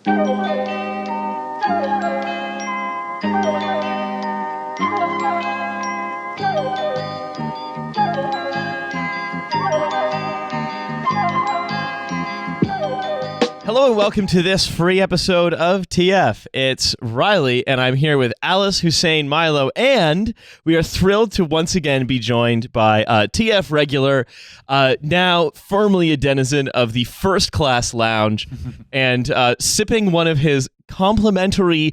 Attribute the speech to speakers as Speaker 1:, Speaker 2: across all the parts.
Speaker 1: Hello and welcome to this free episode of TF. It's Riley, and I'm here with Alice, Hussein, Milo, and we are thrilled to once again be joined by TF regular, now firmly a denizen of the first class lounge, and sipping one of his complimentary,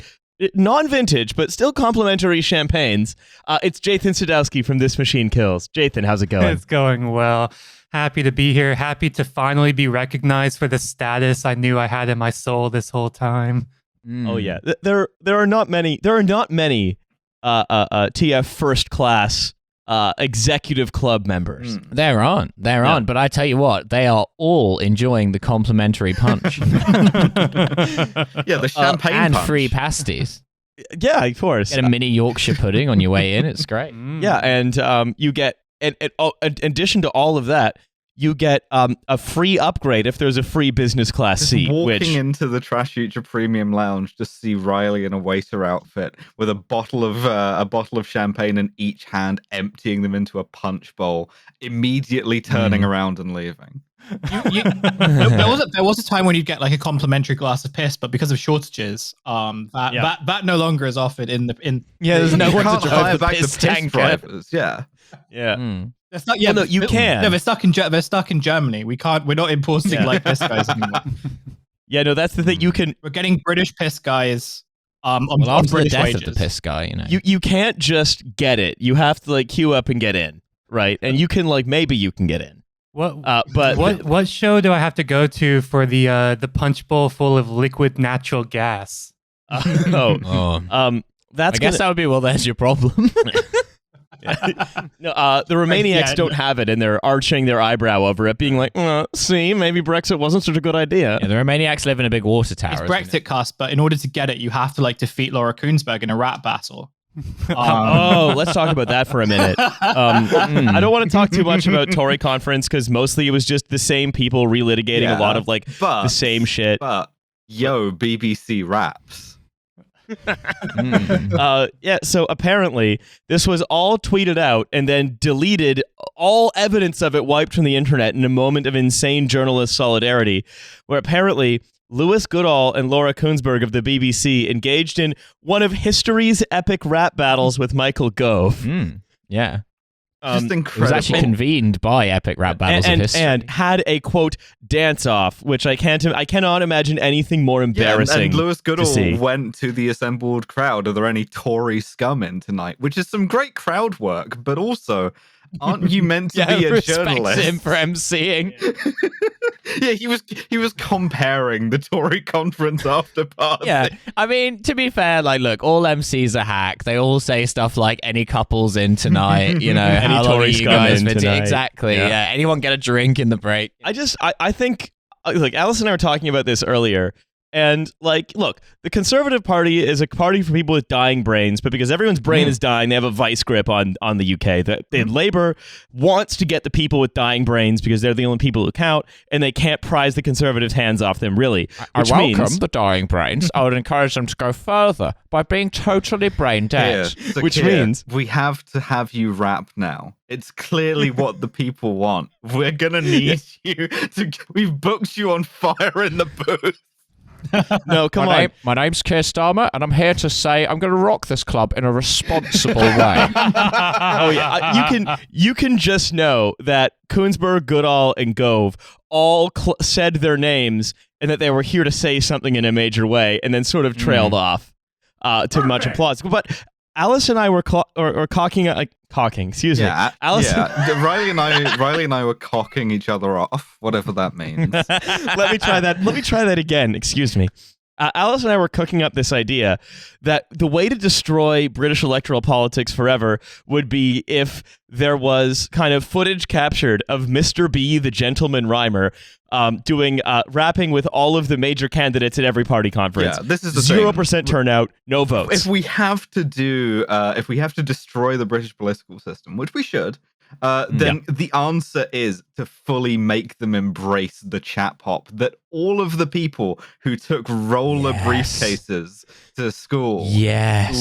Speaker 1: non-vintage, but still complimentary champagnes. It's Jathan Sadowski from This Machine Kills. Jathan, how's it going?
Speaker 2: It's going well. Happy to be here. Happy to finally be recognized for the status I knew I had in my soul this whole time.
Speaker 1: Oh yeah, there are not many. There are not many TF first class executive club members.
Speaker 3: There aren't. But I tell you what, they are all enjoying the complimentary punch.
Speaker 4: Yeah, the champagne
Speaker 1: and
Speaker 4: punch.
Speaker 3: Free pasties.
Speaker 1: Yeah, of course.
Speaker 3: Get a mini Yorkshire pudding on your way in. It's great.
Speaker 1: Yeah, and you get, in addition to all of that, you get a free upgrade if there's a free business class
Speaker 4: Just
Speaker 1: seat.
Speaker 4: walking into the Trashfuture Premium Lounge to see Riley in a waiter outfit with a bottle of champagne in each hand, emptying them into a punch bowl, immediately turning around and leaving.
Speaker 5: There was a time when you'd get like a complimentary glass of piss, but because of shortages, that no longer is offered
Speaker 1: There's no one to drive the piss tanker.
Speaker 4: Drivers. Yeah.
Speaker 5: They're stuck,
Speaker 1: no, you can.
Speaker 5: No, they're stuck in Germany. We're not importing like piss guys anymore.
Speaker 1: Yeah, no, that's the thing. You can.
Speaker 5: We're getting British piss guys on
Speaker 3: after the
Speaker 5: British
Speaker 3: death
Speaker 5: wages.
Speaker 3: of the piss guy, you know.
Speaker 1: You can't just get it. You have to like queue up and get in, right? And you can maybe you can get in.
Speaker 2: What show do I have to go to for the punch bowl full of liquid natural gas?
Speaker 1: That's
Speaker 3: I guess that would be, well, there's your problem.
Speaker 1: No, the Romaniacs don't have it, and they're arching their eyebrow over it, being like, see, maybe Brexit wasn't such a good idea.
Speaker 3: Yeah, the Romaniacs live in a big water tower.
Speaker 5: It's Brexit cost, but in order to get it, you have to defeat Laura Kuenssberg in a rap battle.
Speaker 1: Let's talk about that for a minute. I don't want to talk too much about Tory conference because mostly it was just the same people relitigating a lot of the same shit.
Speaker 4: But BBC raps.
Speaker 1: So apparently this was all tweeted out and then deleted, all evidence of it wiped from the internet in a moment of insane journalist solidarity, where apparently Lewis Goodall and Laura Kuenssberg of the BBC engaged in one of history's epic rap battles with Michael Gove.
Speaker 3: Yeah.
Speaker 4: Just incredible.
Speaker 3: It was actually convened by Epic Rap Battles of History.
Speaker 1: And had a, quote, dance-off, which I cannot imagine anything more embarrassing.
Speaker 4: And Lewis Goodall went to the assembled crowd. Are there any Tory scum in tonight? Which is some great crowd work, but also, aren't you meant to be a journalist?
Speaker 3: Him for emceeing.
Speaker 4: Yeah, he was comparing the Tory conference after party.
Speaker 3: Yeah, I mean, to be fair, look, all MCs are hack. They all say stuff like, any couples in tonight, you know,
Speaker 1: any
Speaker 3: how
Speaker 1: Tory
Speaker 3: long are you
Speaker 1: scum
Speaker 3: guys
Speaker 1: in tonight.
Speaker 3: Exactly, yeah. Anyone get a drink in the break?
Speaker 1: I think, Alice and I were talking about this earlier, and look, the Conservative Party is a party for people with dying brains, but because everyone's brain is dying, they have a vice grip on the UK. The Labour wants to get the people with dying brains because they're the only people who count, and they can't prise the Conservatives' hands off them, really.
Speaker 3: I welcome the dying brains. I would encourage them to go further by being totally brain dead.
Speaker 1: Which means
Speaker 4: we have to have you rap now. It's clearly what the people want. We're gonna need you to. We've booked you on fire in the booth.
Speaker 1: No, come on.
Speaker 3: My name's Keir Starmer, and I'm here to say I'm going to rock this club in a responsible way.
Speaker 1: Oh yeah, you can just know that Kuenssberg, Goodall, and Gove all said their names and that they were here to say something in a major way, and then sort of trailed off to much applause. But Alice and I were cocking. Excuse me.
Speaker 4: Alice. Yeah. Riley and I were cocking each other off, whatever that means.
Speaker 1: Let me try that again. Excuse me. Alice and I were cooking up this idea that the way to destroy British electoral politics forever would be if there was kind of footage captured of Mr. B, the gentleman rhymer, doing rapping with all of the major candidates at every party conference.
Speaker 4: Yeah, this is the
Speaker 1: 0% turnout, no votes.
Speaker 4: If we have to destroy the British political system, which we should, then the answer is to fully make them embrace the chat pop that all of the people who took roller briefcases to school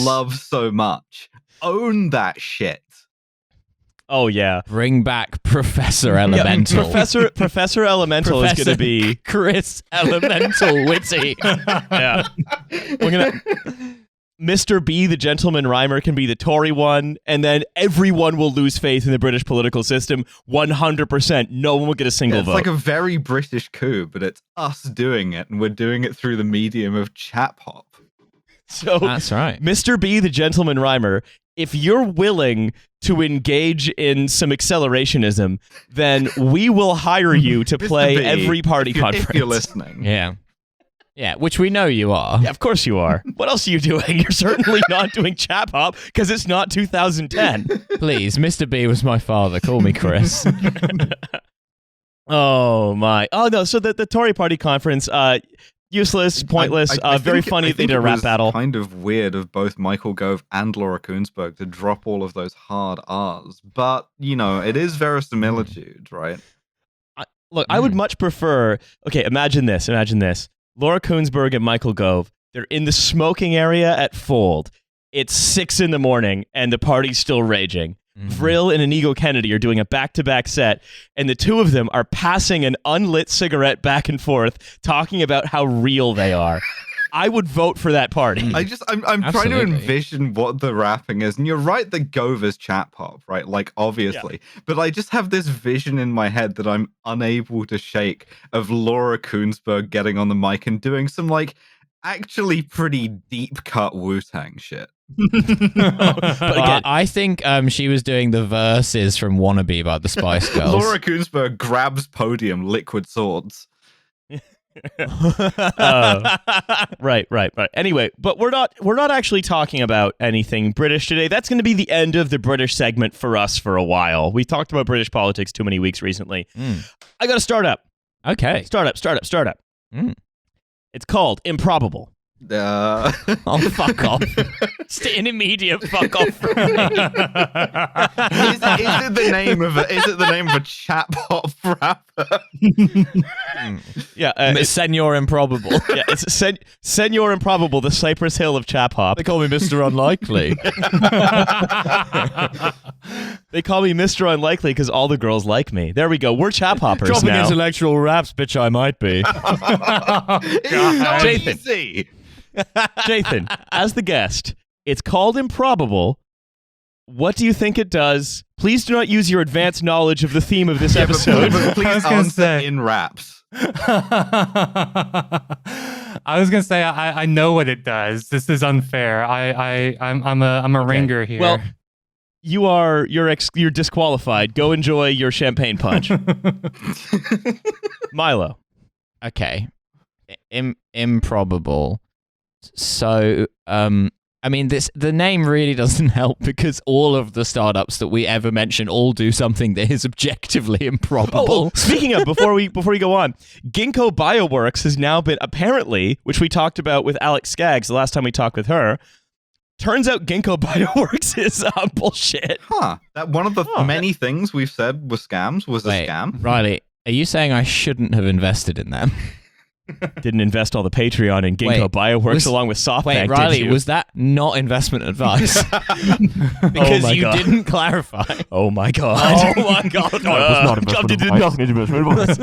Speaker 4: love so much. Own that shit.
Speaker 1: Oh yeah,
Speaker 3: bring back Professor Elemental.
Speaker 1: Professor Elemental is going to be
Speaker 3: Chris Elemental Witty.
Speaker 1: Yeah, we're gonna. Mr. B, the gentleman rhymer, can be the Tory one, and then everyone will lose faith in the British political system 100%. No one will get a single vote.
Speaker 4: It's like a very British coup, but it's us doing it, and we're doing it through the medium of chat pop.
Speaker 1: So
Speaker 3: that's right.
Speaker 1: Mr. B, the gentleman rhymer, if you're willing to engage in some accelerationism, then we will hire you to play every party conference.
Speaker 4: If you're listening.
Speaker 3: Yeah, which we know you are.
Speaker 1: Yeah, of course you are. What else are you doing? You're certainly not doing chat pop because it's not 2010.
Speaker 3: Please, Mr. B was my father. Call me Chris.
Speaker 1: Oh my. Oh no, so the Tory party conference, useless, pointless, very funny. They did a rap battle.
Speaker 4: Kind of weird of both Michael Gove and Laura Kuenssberg to drop all of those hard R's. But, you know, it is verisimilitude, right?
Speaker 1: Look, I would much prefer... Okay, imagine this. Laura Kuenssberg and Michael Gove, they're in the smoking area at Fold. It's 6 a.m. and the party's still raging. Vril and Inigo Kennedy are doing a back-to-back set, and the two of them are passing an unlit cigarette back and forth, talking about how real they are. I would vote for that party.
Speaker 4: I'm trying to envision what the rapping is, and you're right that Gove is chat pop, right? Like, obviously. Yeah. But I just have this vision in my head that I'm unable to shake of Laura Kuenssberg getting on the mic and doing some, like, actually pretty deep cut Wu-Tang shit.
Speaker 3: But again, I think she was doing the verses from Wannabe about the Spice Girls.
Speaker 4: Laura Kuenssberg grabs podium, liquid swords.
Speaker 1: Right. Anyway, but we're not actually talking about anything British today. That's going to be the end of the British segment for us for a while. We talked about British politics too many weeks recently. I got a startup.
Speaker 3: Okay.
Speaker 1: Startup. It's called Improbable.
Speaker 3: Oh, fuck off. Just an immediate fuck off from me.
Speaker 4: Is it the name of a chat pop rapper?
Speaker 1: Yeah,
Speaker 3: it's Senor Improbable.
Speaker 1: Yeah, it's Senor Improbable, the Cypress Hill of chat pop.
Speaker 3: They call me Mr. Unlikely.
Speaker 1: They call me Mr. Unlikely because all the girls like me. There we go. We're chat poppers
Speaker 3: Dropping
Speaker 1: now.
Speaker 3: Intellectual raps, bitch, I might be.
Speaker 1: Jathan, as the guest, it's called Improbable. What do you think it does? Please do not use your advanced knowledge of the theme of this episode.
Speaker 4: But please answer in raps.
Speaker 2: I was gonna say I know what it does. This is unfair. I'm a ringer here.
Speaker 1: Well, you're disqualified. Go enjoy your champagne punch. Milo.
Speaker 3: Okay. Improbable. So, I mean, the name really doesn't help because all of the startups that we ever mention all do something that is objectively improbable.
Speaker 1: Speaking of, before we go on, Ginkgo Bioworks has now been apparently, which we talked about with Alex Skaggs the last time we talked with her. Turns out Ginkgo Bioworks is bullshit.
Speaker 4: Huh? That one of the many things we've said was scams was a scam.
Speaker 3: Riley, are you saying I shouldn't have invested in them?
Speaker 1: Didn't invest all the Patreon in Ginkgo Bioworks along with SoftBank.
Speaker 3: Wait, Riley, was that not investment advice? Because you didn't clarify.
Speaker 1: Oh my god!
Speaker 3: Oh my god!
Speaker 1: No, it was not investment advice.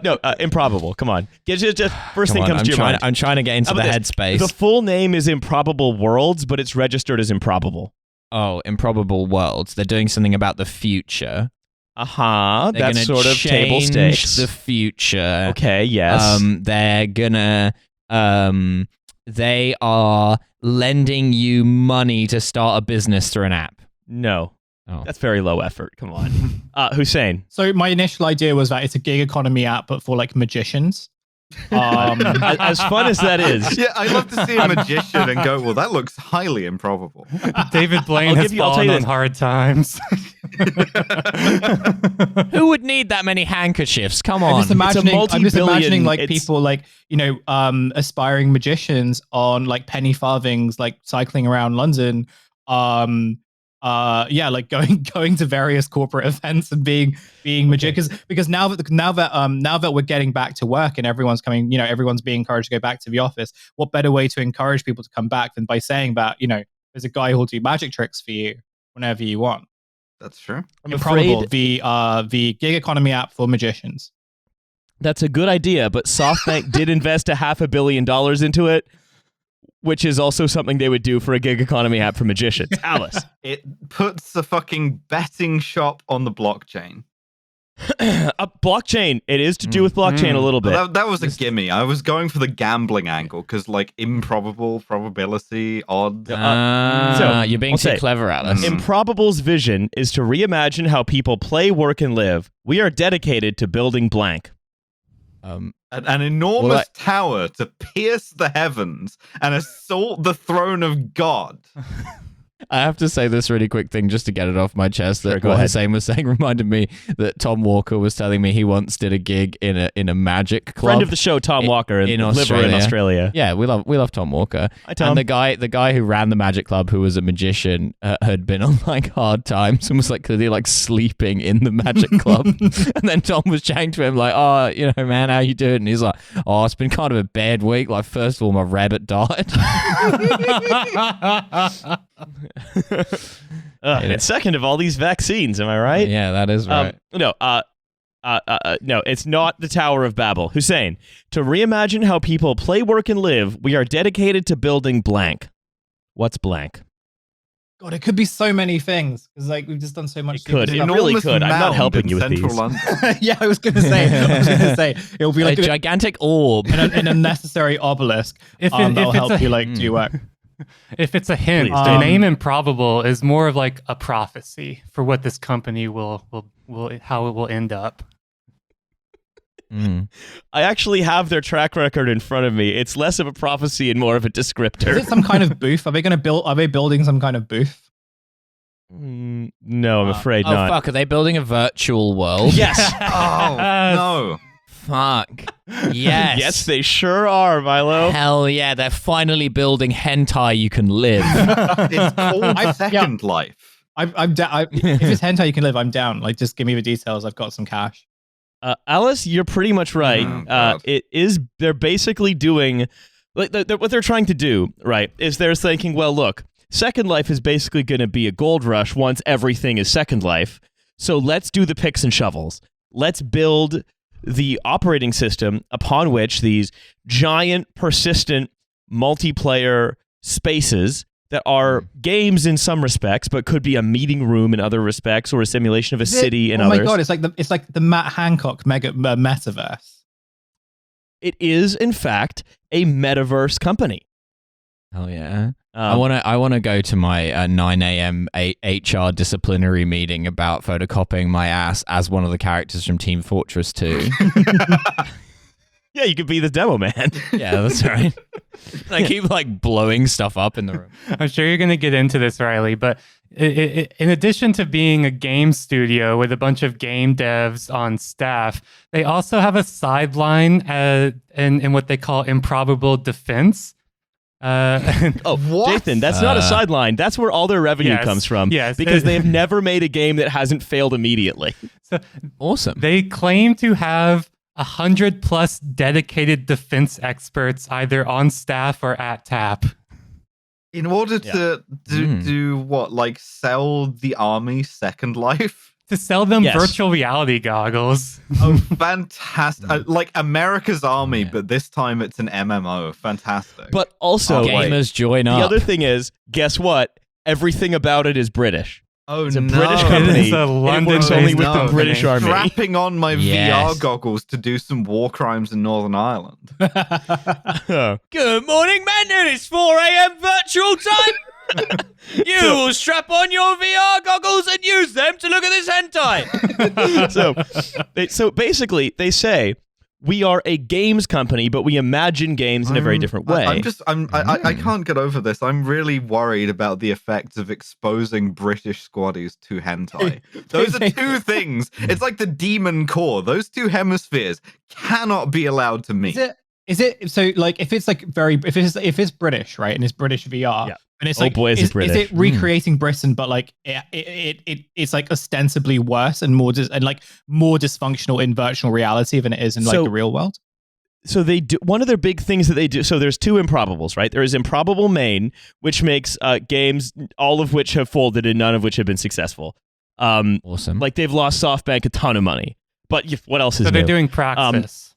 Speaker 1: No, Improbable. Come on, just first thing comes to your mind.
Speaker 3: I'm trying to get into the headspace.
Speaker 1: The full name is Improbable Worlds, but it's registered as Improbable.
Speaker 3: Oh, Improbable Worlds. They're doing something about the future.
Speaker 1: That's sort of table stakes.
Speaker 3: The future.
Speaker 1: Okay, yes.
Speaker 3: They're gonna they are lending you money to start a business through an app.
Speaker 1: No. Oh. That's very low effort. Come on. Hussein.
Speaker 5: So my initial idea was that it's a gig economy app, but for like magicians.
Speaker 1: As fun as that is.
Speaker 4: Yeah, I love to see a magician and go, well, that looks highly improbable.
Speaker 2: David Blaine has fallen on hard times.
Speaker 3: Who would need that many handkerchiefs? Come on.
Speaker 5: I'm just imagining like people like, you know, aspiring magicians on like penny farthings, like cycling around London, like going to various corporate events and being magicians, because now that we're getting back to work and everyone's coming, everyone's being encouraged to go back to the office, what better way to encourage people to come back than by saying that, there's a guy who'll do magic tricks for you whenever you want.
Speaker 4: That's true.
Speaker 5: Improbable, the gig economy app for magicians.
Speaker 1: That's a good idea, but SoftBank did invest $500 million into it, which is also something they would do for a gig economy app for magicians. Alice.
Speaker 4: It puts a fucking betting shop on the blockchain.
Speaker 1: A blockchain. It is to do with blockchain a little bit.
Speaker 4: That was a gimme. I was going for the gambling angle because, like, improbable, probability, odds.
Speaker 3: So you're being too clever, Alice.
Speaker 1: Improbable's vision is to reimagine how people play, work, and live. We are dedicated to building blank.
Speaker 4: An enormous tower to pierce the heavens and assault the throne of God.
Speaker 3: I have to say this really quick thing just to get it off my chest. That
Speaker 1: Sure,
Speaker 3: what Hussein was saying reminded me that Tom Walker was telling me he once did a gig in a magic club.
Speaker 1: Friend of the show, Tom Walker, in Australia.
Speaker 3: Yeah, we love Tom Walker.
Speaker 1: Hi, Tom.
Speaker 3: And the guy who ran the magic club, who was a magician, had been on like hard times and was like clearly like sleeping in the magic club. And then Tom was chatting to him like, "Oh, man, how you doing?" And he's like, "Oh, it's been kind of a bad week. Like, first of all, my rabbit died."
Speaker 1: And second of all these vaccines, am I right?
Speaker 3: Yeah, that is right.
Speaker 1: No, it's not the Tower of Babel. Hussein, to reimagine how people play, work, and live, we are dedicated to building blank. What's blank?
Speaker 5: God, it could be so many things because like we've just done so much.
Speaker 1: It could. It really could. I'm not helping you with these.
Speaker 5: Yeah, I was going to say it will be like
Speaker 3: a gigantic orb,
Speaker 5: an unnecessary obelisk. That'll help you like do work.
Speaker 2: If it's a hint, the name Improbable is more of like a prophecy for what this company will how it will end up.
Speaker 1: I actually have their track record in front of me. It's less of a prophecy and more of a descriptor.
Speaker 5: Is it some kind of booth? Are they building some kind of booth?
Speaker 1: No, I'm afraid not.
Speaker 3: Oh fuck! Are they building a virtual world?
Speaker 1: Yes.
Speaker 4: Oh no.
Speaker 3: Fuck. Yes.
Speaker 1: Yes, they sure are, Milo.
Speaker 3: Hell yeah, they're finally building hentai you can live.
Speaker 4: It's called Second Life.
Speaker 5: I'm down. If it's hentai you can live, I'm down. Like, just give me the details. I've got some cash.
Speaker 1: Alice, you're pretty much right. They're basically doing, like, what they're trying to do, right, is they're thinking, well, look, Second Life is basically going to be a gold rush once everything is Second Life. So let's do the picks and shovels. Let's build the operating system upon which these giant, persistent, multiplayer spaces that are games in some respects, but could be a meeting room in other respects, or a simulation of a city in others.
Speaker 5: Oh my god, it's like the Matt Hancock metaverse.
Speaker 1: It is, in fact, a metaverse company.
Speaker 3: Hell yeah. I want to go to my 9 a.m. HR disciplinary meeting about photocopying my ass as one of the characters from Team Fortress 2.
Speaker 1: Yeah, you could be the demo man.
Speaker 3: Yeah, that's right. I keep like blowing stuff up in the room.
Speaker 2: I'm sure you're going to get into this, Riley, but in addition to being a game studio with a bunch of game devs on staff, they also have a sideline in what they call improbable defense.
Speaker 1: What? Jathan, that's not a sideline. That's where all their revenue comes from.
Speaker 2: Yes,
Speaker 1: because they have never made a game that hasn't failed immediately.
Speaker 2: So
Speaker 3: awesome.
Speaker 2: They claim to have 100+ dedicated defense experts either on staff or at tap.
Speaker 4: In order to do what, like sell the army Second Life?
Speaker 2: To sell them virtual reality goggles.
Speaker 4: Oh, fantastic. Like America's Army, but this time it's an MMO. Fantastic.
Speaker 1: But also,
Speaker 3: gamers join up.
Speaker 1: The other thing is, guess what? Everything about it is British.
Speaker 4: Oh,
Speaker 1: it's a British company.
Speaker 2: It is a London
Speaker 1: works only with the British Army.
Speaker 4: Strapping on my VR goggles to do some war crimes in Northern Ireland.
Speaker 3: Good morning, man. It's 4 a.m. virtual time. You will strap on your VR goggles and use them to look at this hentai.
Speaker 1: So basically, they say we are a games company, but we imagine games in a very different way.
Speaker 4: I can't get over this. I'm really worried about the effects of exposing British squaddies to hentai. Those are two things. It's like the demon core. Those two hemispheres cannot be allowed to meet.
Speaker 5: Is it so? Like, if it's like if it's British, right, and it's British VR, And it's
Speaker 1: Oh
Speaker 5: like,
Speaker 1: boy, is it British.
Speaker 5: is it recreating Britain, but like it's like ostensibly worse and more more dysfunctional in virtual reality than it is in like
Speaker 1: So-
Speaker 5: the real world?
Speaker 1: So they do one of their big things that they do. So there's two Improbables, right? There is Improbable Main, which makes games, all of which have folded and none of which have been successful.
Speaker 3: Awesome.
Speaker 1: Like they've lost SoftBank a ton of money. But what else is
Speaker 2: So they're
Speaker 1: new?
Speaker 2: doing Praxis.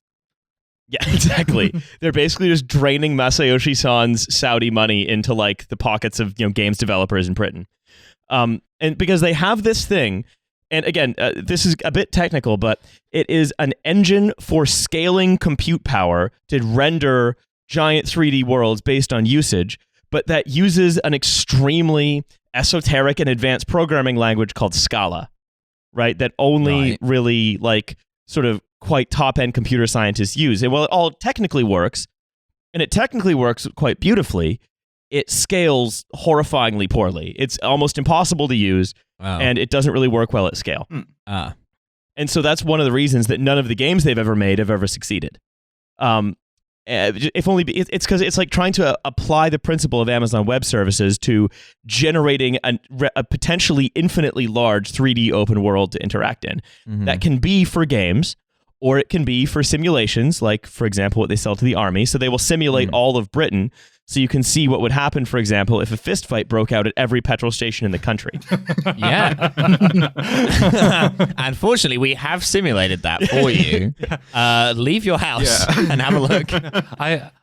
Speaker 1: Yeah, exactly. They're basically just draining Masayoshi Son's Saudi money into like the pockets of games developers in Britain. And because they have this thing. And again, this is a bit technical, but it is an engine for scaling compute power to render giant 3D worlds based on usage, but that uses an extremely esoteric and advanced programming language called Scala, right? That only really like sort of quite top-end computer scientists use. And while it all technically works, and it technically works quite beautifully, it scales horrifyingly poorly. It's almost impossible to use.
Speaker 3: Wow.
Speaker 1: And it doesn't really work well at scale. And so that's one of the reasons that none of the games they've ever made have ever succeeded. If only it's because it's like trying to apply the principle of Amazon Web Services to generating a potentially infinitely large 3D open world to interact in. That can be for games, or it can be for simulations, like, for example, what they sell to the army. So they will simulate all of Britain, so you can see what would happen, for example, if a fist fight broke out at every petrol station in the country.
Speaker 3: Yeah. Unfortunately, we have simulated that for you. Leave your house and have a look.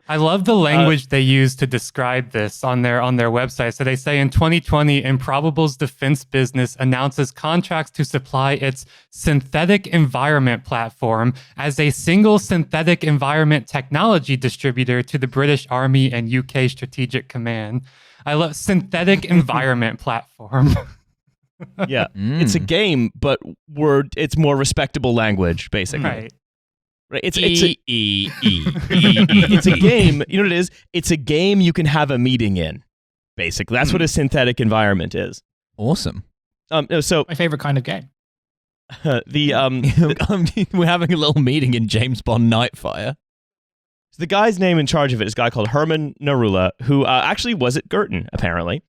Speaker 2: I love the language they use to describe this on their website. So they say in 2020, Improbable's defense business announces contracts to supply its synthetic environment platform as a single synthetic environment technology distributor to the British Army and UK Strategic Command. I love synthetic environment platform.
Speaker 1: Yeah, it's a game, but it's more respectable language, basically.
Speaker 2: Right.
Speaker 1: Right. It's a game. You know what it is? It's a game you can have a meeting in. Basically, that's what a synthetic environment is.
Speaker 3: Awesome.
Speaker 1: So
Speaker 5: My favorite kind of game.
Speaker 3: We're having a little meeting in James Bond Nightfire.
Speaker 1: the guy's name in charge of it is a guy called Herman Narula, who actually was at Girton, apparently.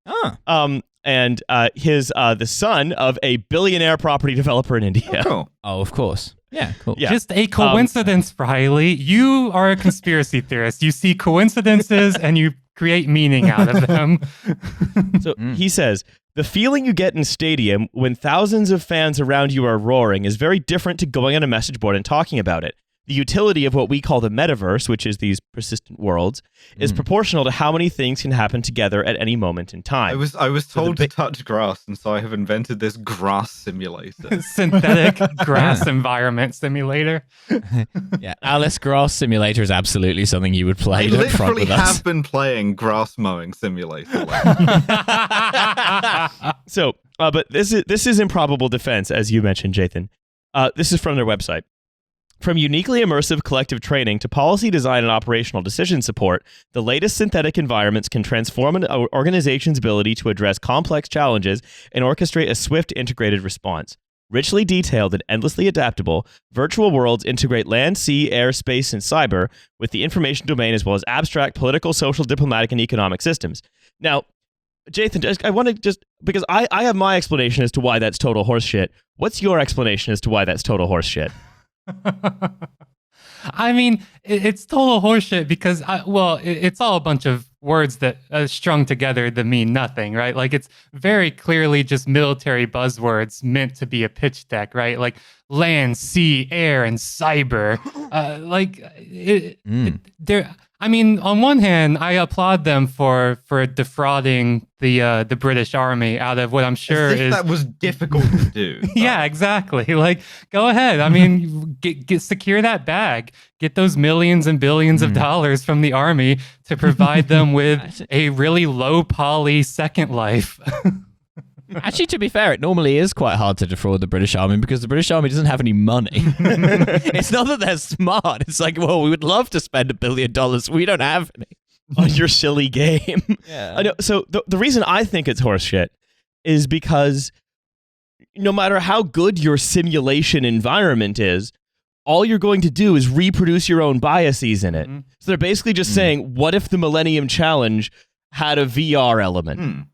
Speaker 1: And his the son of a billionaire property developer in India.
Speaker 4: Oh, cool.
Speaker 3: Oh, of course. Yeah, cool.
Speaker 1: Yeah.
Speaker 2: Just a coincidence, Riley. You are a conspiracy theorist. You see coincidences and you create meaning out of them.
Speaker 1: So he says, the feeling you get in a stadium when thousands of fans around you are roaring is very different to going on a message board and talking about it. The utility of what we call the Metaverse, which is these persistent worlds, is proportional to how many things can happen together at any moment in time.
Speaker 4: I was told to touch grass, and so I have invented this grass simulator.
Speaker 2: Synthetic grass environment simulator.
Speaker 3: Yeah, Alice Grass Simulator is absolutely something you would play.
Speaker 4: I
Speaker 3: Don't front
Speaker 4: literally
Speaker 3: with us.
Speaker 4: have been playing grass mowing simulator.
Speaker 1: So, but this is Improbable Defense, as you mentioned, Jathan. This is from their website. From uniquely immersive collective training to policy design and operational decision support, the latest synthetic environments can transform an organization's ability to address complex challenges and orchestrate a swift, integrated response. Richly detailed and endlessly adaptable, virtual worlds integrate land, sea, air, space, and cyber with the information domain as well as abstract political, social, diplomatic, and economic systems. Now, Jathan, I want to just, because I have my explanation as to why that's total horseshit. What's your explanation as to why that's total horseshit?
Speaker 2: I mean, it's total horseshit because, it's all a bunch of words that strung together that mean nothing, right? Like, it's very clearly just military buzzwords meant to be a pitch deck, right? Like land, sea, air, and cyber. I mean, on one hand, I applaud them for defrauding the British Army out of what I'm sure
Speaker 4: As if
Speaker 2: is
Speaker 4: that was difficult to do.
Speaker 2: Yeah, exactly. Like, go ahead. I mean, get secure that bag. Get those millions and billions of dollars from the army to provide them with a really low poly Second Life.
Speaker 3: Actually, to be fair, it normally is quite hard to defraud the British Army because the British Army doesn't have any money. It's not that they're smart. It's like, well, we would love to spend $1 billion. We don't have any.
Speaker 1: On your silly game.
Speaker 3: Yeah.
Speaker 1: I know. So the reason I think it's horseshit is because no matter how good your simulation environment is, all you're going to do is reproduce your own biases in it. So they're basically just saying, what if the Millennium Challenge had a VR element.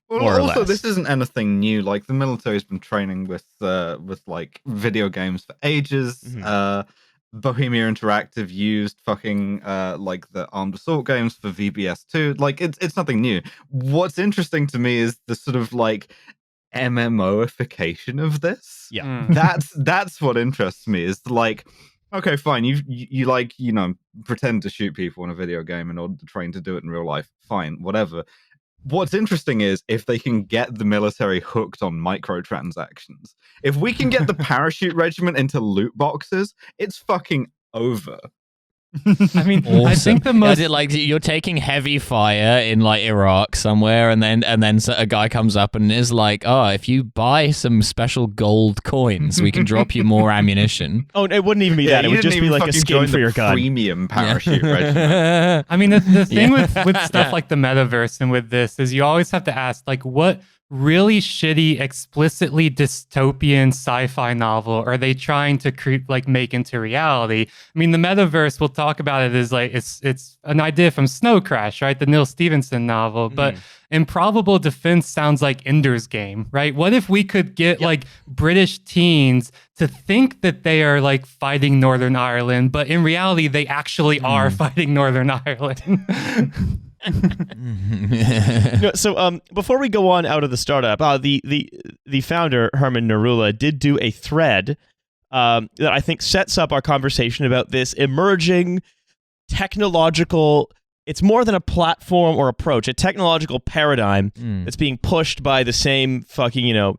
Speaker 4: Well,
Speaker 1: more or
Speaker 4: also,
Speaker 1: less.
Speaker 4: this isn't anything new. Like the military's been training with like video games for ages. Bohemia Interactive used fucking like the Armed Assault games for VBS2. Like it's nothing new. What's interesting to me is the sort of like MMOification of this.
Speaker 1: Yeah.
Speaker 4: That's what interests me. Is like, okay, fine, you like, you know, pretend to shoot people in a video game in order to train to do it in real life. Fine, whatever. What's interesting is if they can get the military hooked on microtransactions. If we can get the parachute regiment into loot boxes, it's fucking over.
Speaker 2: I mean,
Speaker 3: Awesome.
Speaker 2: I think the most
Speaker 3: like you're taking heavy fire in like Iraq somewhere, and then a guy comes up and is like, "Oh, if you buy some special gold coins, we can drop you more ammunition."
Speaker 1: Oh, it wouldn't even be that. It
Speaker 4: you
Speaker 1: would
Speaker 4: didn't
Speaker 1: just be
Speaker 4: even
Speaker 1: like a
Speaker 4: fucking
Speaker 1: skin
Speaker 4: join
Speaker 1: for
Speaker 4: the
Speaker 1: your gun.
Speaker 4: premium parachute regiment.
Speaker 2: I mean, the thing
Speaker 3: Yeah.
Speaker 2: with stuff
Speaker 1: Yeah.
Speaker 2: like the metaverse and with this is you always have to ask, like, what really shitty, explicitly dystopian sci-fi novel are they trying to make into reality? I mean, the metaverse, we'll talk about it as like it's an idea from Snow Crash, right? The Neil Stephenson novel, but Improbable Defense sounds like Ender's Game, right? What if we could get like British teens to think that they are like fighting Northern Ireland, but in reality they actually are fighting Northern Ireland?
Speaker 1: No, so before we go on out of the startup, the founder Herman Narula did do a thread that I think sets up our conversation about this emerging technological. It's more than a platform or approach, a technological paradigm that's being pushed by the same fucking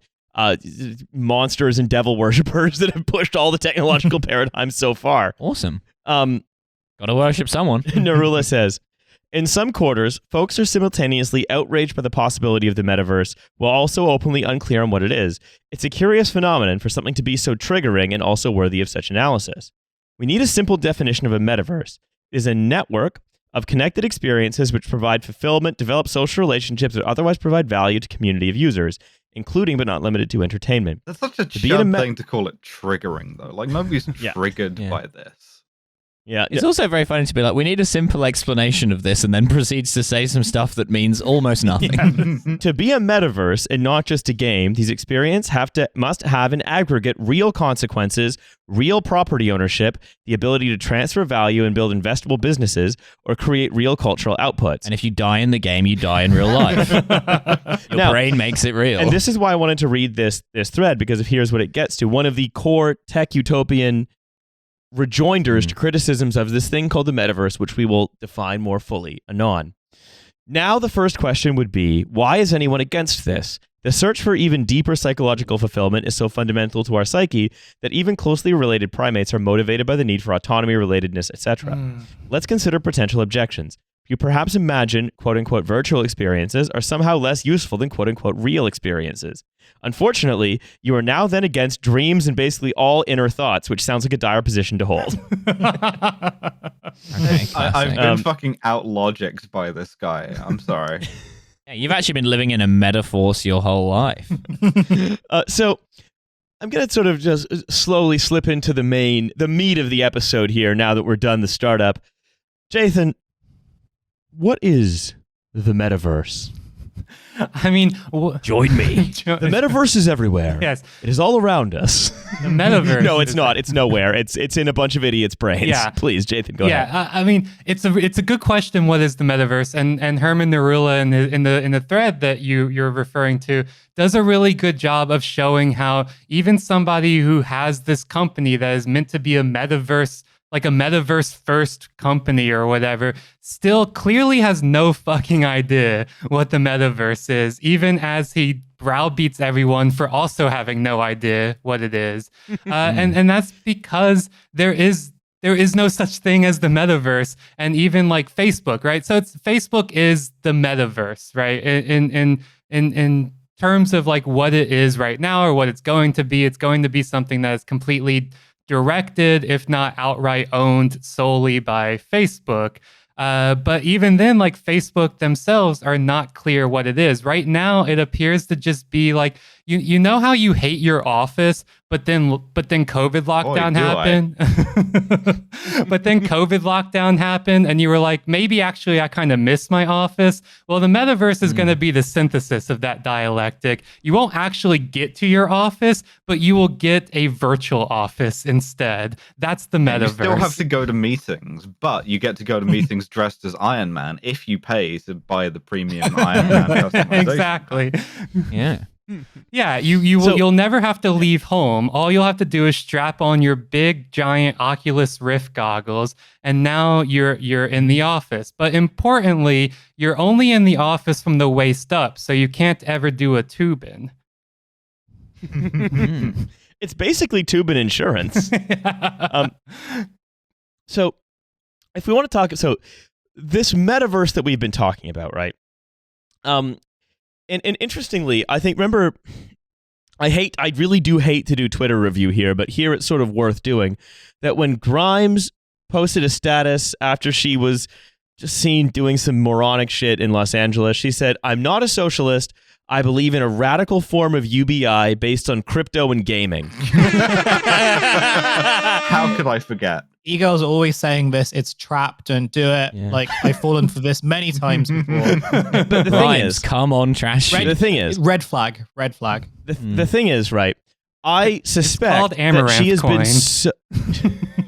Speaker 1: monsters and devil worshippers that have pushed all the technological paradigms so far.
Speaker 3: Awesome. Gotta worship someone.
Speaker 1: Narula says, in some quarters, folks are simultaneously outraged by the possibility of the metaverse while also openly unclear on what it is. It's a curious phenomenon for something to be so triggering and also worthy of such analysis. We need a simple definition of a metaverse. It is a network of connected experiences which provide fulfillment, develop social relationships, or otherwise provide value to community of users, including but not limited to entertainment.
Speaker 4: That's such a
Speaker 1: be in a
Speaker 4: chump thing to call it triggering, though. Like nobody's triggered
Speaker 3: Yeah.
Speaker 4: by this.
Speaker 1: Yeah,
Speaker 3: It's also very funny to be like, we need a simple explanation of this, and then proceeds to say some stuff that means almost nothing.
Speaker 1: To be a metaverse and not just a game, these experiences must have in aggregate real consequences, real property ownership, the ability to transfer value and build investable businesses, or create real cultural outputs.
Speaker 3: And if you die in the game, you die in real life. Your
Speaker 1: Now-
Speaker 3: brain makes it real.
Speaker 1: And this is why I wanted to read this thread, because here's what it gets to. One of the core tech utopian rejoinders to criticisms of this thing called the metaverse, which we will define more fully anon. Now, the first question would be, why is anyone against this? The search for even deeper psychological fulfillment is so fundamental to our psyche that even closely related primates are motivated by the need for autonomy, relatedness, etc. Let's consider potential objections. You perhaps imagine quote-unquote virtual experiences are somehow less useful than quote-unquote real experiences. Unfortunately, you are now then against dreams and basically all inner thoughts, which sounds like a dire position to hold.
Speaker 3: Okay,
Speaker 4: I've
Speaker 3: classic.
Speaker 4: been fucking out-logicked by this guy. I'm sorry.
Speaker 3: Yeah, you've actually been living in a metaverse your whole life.
Speaker 1: So I'm going to sort of just slowly slip into the meat of the episode here now that we're done the startup. Jathan, what is the metaverse?
Speaker 2: I mean,
Speaker 1: Join me. The metaverse is everywhere.
Speaker 2: Yes.
Speaker 1: It is all around us.
Speaker 2: The metaverse.
Speaker 1: No, it's
Speaker 2: is-
Speaker 1: not. It's nowhere. It's in a bunch of idiots' brains.
Speaker 2: Yeah.
Speaker 1: Please, Jathan, go ahead.
Speaker 2: Yeah, I mean, it's a good question. What is the metaverse? And Herman Narula in the thread that you're referring to does a really good job of showing how even somebody who has this company that is meant to be a metaverse, like a metaverse first company or whatever, still clearly has no fucking idea what the metaverse is, even as he browbeats everyone for also having no idea what it is. And that's because there is no such thing as the metaverse, and even like Facebook, right? So Facebook is the metaverse, right? In terms of like what it is right now or what it's going to be something that is completely directed, if not outright owned solely by Facebook. But even then, like Facebook themselves are not clear what it is. Right now, it appears to just be like, you know how you hate your office, but then COVID lockdown happened. But then COVID lockdown happened, and you were like, maybe actually I kind of miss my office. Well, the metaverse is going to be the synthesis of that dialectic. You won't actually get to your office, but you will get a virtual office instead. That's the metaverse.
Speaker 4: You still have to go to meetings, but you get to go to meetings dressed as Iron Man if you pay to buy the premium Iron Man customization.
Speaker 2: Exactly.
Speaker 3: Yeah.
Speaker 2: Yeah, you'll never have to leave home. All you'll have to do is strap on your big giant Oculus Rift goggles, and now you're in the office. But importantly, you're only in the office from the waist up, so you can't ever do a tubin.
Speaker 1: It's basically tubin insurance. So if we want to talk, so this metaverse that we've been talking about, right? And interestingly, I think, remember, I really do hate to do Twitter review here, but here it's sort of worth doing, that when Grimes posted a status after she was just seen doing some moronic shit in Los Angeles, she said, "I'm not a socialist. I believe in a radical form of UBI based on crypto and gaming."
Speaker 4: How could I forget?
Speaker 5: Ego's always saying this. It's trapped. Don't do it.
Speaker 3: Yeah.
Speaker 5: Like, I've fallen for this many times before.
Speaker 1: But the thing
Speaker 3: Grimes,
Speaker 1: is,
Speaker 3: come on, trash.
Speaker 1: the thing is,
Speaker 5: Red flag. Red flag.
Speaker 1: the thing is, right? I suspect
Speaker 2: called
Speaker 1: that
Speaker 2: Amaranth
Speaker 1: she has
Speaker 2: coin.
Speaker 1: been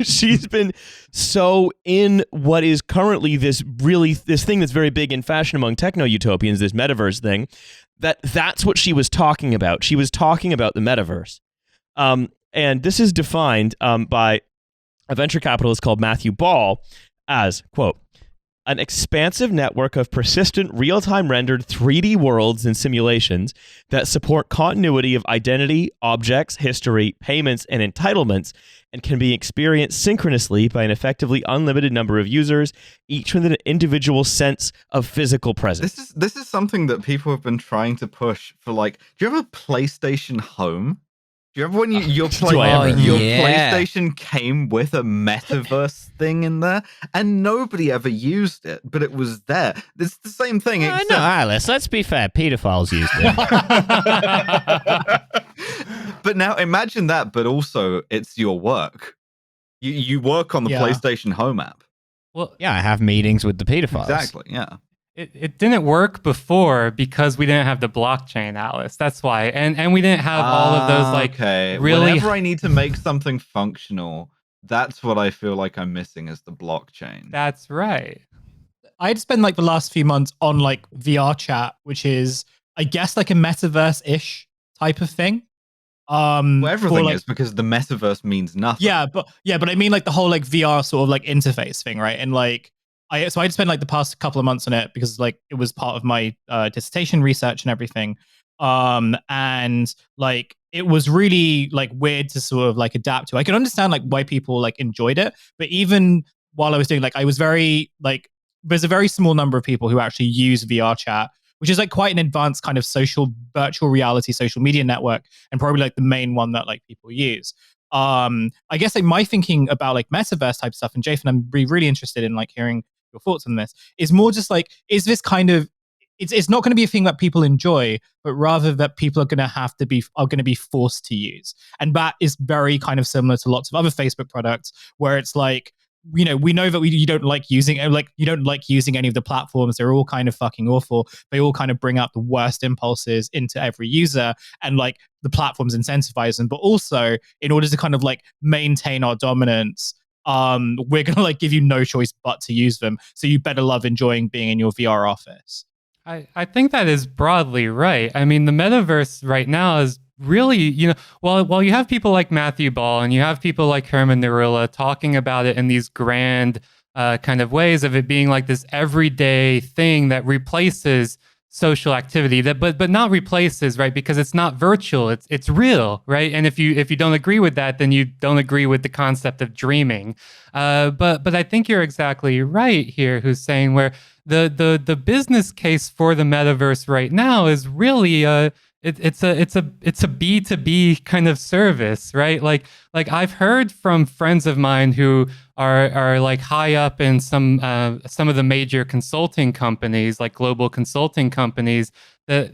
Speaker 1: she's been so in what is currently this thing that's very big in fashion among techno utopians, this metaverse thing, that's what she was talking about. She was talking about the metaverse. And this is defined by a venture capitalist called Matthew Ball as, quote, "an expansive network of persistent, real-time rendered 3D worlds and simulations that support continuity of identity, objects, history, payments, and entitlements, and can be experienced synchronously by an effectively unlimited number of users, each with an individual sense of physical presence."
Speaker 4: This is something that people have been trying to push for. Like, do you have a PlayStation Home? Do you remember when your PlayStation came with a metaverse thing in there, and nobody ever used it, but it was there? It's the same thing.
Speaker 3: No, Alice, let's be fair. Pedophiles used it.
Speaker 4: But now imagine that, but also it's your work. You work on the PlayStation Home app.
Speaker 2: Well,
Speaker 3: Yeah, I have meetings with the pedophiles.
Speaker 4: Exactly, yeah.
Speaker 2: It didn't work before because we didn't have the blockchain, Alice. That's why, and we didn't have all of those really.
Speaker 4: Whenever I need to make something functional, that's what I feel like I'm missing is the blockchain.
Speaker 2: That's right.
Speaker 5: I'd spend like the last few months on like VR chat, which is, I guess, like a metaverse-ish type of thing.
Speaker 4: Well, everything is, because the metaverse means nothing.
Speaker 5: Yeah, but I mean like the whole like VR sort of like interface thing, right? And like I'd spent like the past couple of months on it because like it was part of my dissertation research and everything. And like it was really like weird to sort of like adapt to. I can understand like why people like enjoyed it, but even while I was doing, like, I was very like, there's a very small number of people who actually use VR chat, which is like quite an advanced kind of social virtual reality social media network, and probably like the main one that like people use. I guess like my thinking about like metaverse type stuff, and Jathan, I'm really interested in like hearing your thoughts on this, is more just like, is this kind of, it's not going to be a thing that people enjoy, but rather that people are going to be forced to use. And that is very kind of similar to lots of other Facebook products, where it's like, you know, we know that you don't like using any of the platforms. They're all kind of fucking awful. They all kind of bring out the worst impulses into every user, and like the platforms incentivize them. But also, in order to kind of like maintain our dominance, we're gonna like give you no choice but to use them. So you better love enjoying being in your VR office.
Speaker 2: I think that is broadly right. I mean, the metaverse right now is really, you know, while you have people like Matthew Ball and you have people like Herman Narilla talking about it in these grand kind of ways of it being like this everyday thing that replaces social activity, that but not replaces, right? Because it's not virtual, it's real, right? And if you don't agree with that, then you don't agree with the concept of dreaming. But I think you're exactly right here, Hussein, where the business case for the metaverse right now is really it's a B2B kind of service, right? Like I've heard from friends of mine who are like high up in some of the major consulting companies, like global consulting companies,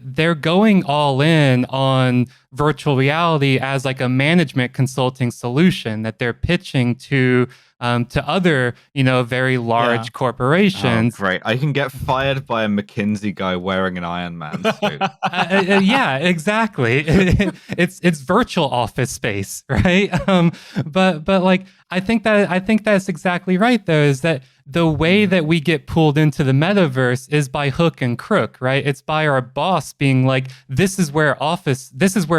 Speaker 2: they're going all in on virtual reality as like a management consulting solution that they're pitching to other, very large corporations.
Speaker 4: Oh, great. I can get fired by a McKinsey guy wearing an Iron Man suit.
Speaker 2: Yeah, exactly. It's virtual office space, right? But like I think that's exactly right though, is that the way that we get pulled into the metaverse is by hook and crook, right? It's by our boss being like, this is where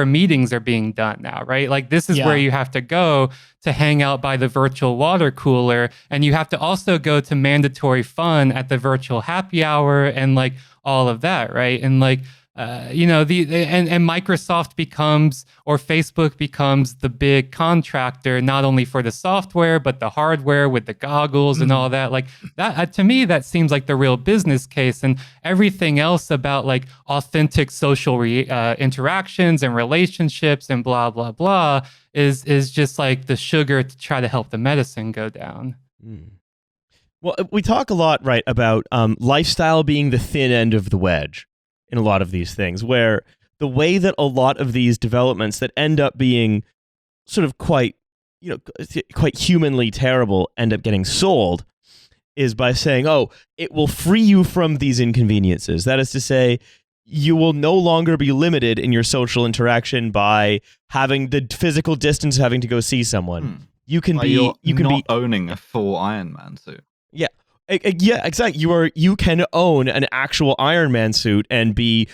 Speaker 2: meetings are being done now, right? Like this is where you have to go to hang out by the virtual water cooler, and you have to also go to mandatory fun at the virtual happy hour and like all of that, right? And like and Microsoft becomes, or Facebook becomes, the big contractor, not only for the software but the hardware with the goggles and all that. Like that, to me, that seems like the real business case, and everything else about like authentic social interactions and relationships and blah blah blah is just like the sugar to try to help the medicine go down.
Speaker 1: Well, we talk a lot, right, about lifestyle being the thin end of the wedge in a lot of these things, where the way that a lot of these developments that end up being sort of quite humanly terrible end up getting sold is by saying, oh, it will free you from these inconveniences. That is to say, you will no longer be limited in your social interaction by having the physical distance, having to go see someone. You can be
Speaker 4: owning a full Iron Man suit.
Speaker 1: Yeah. Yeah, exactly. You can own an actual Iron Man suit and be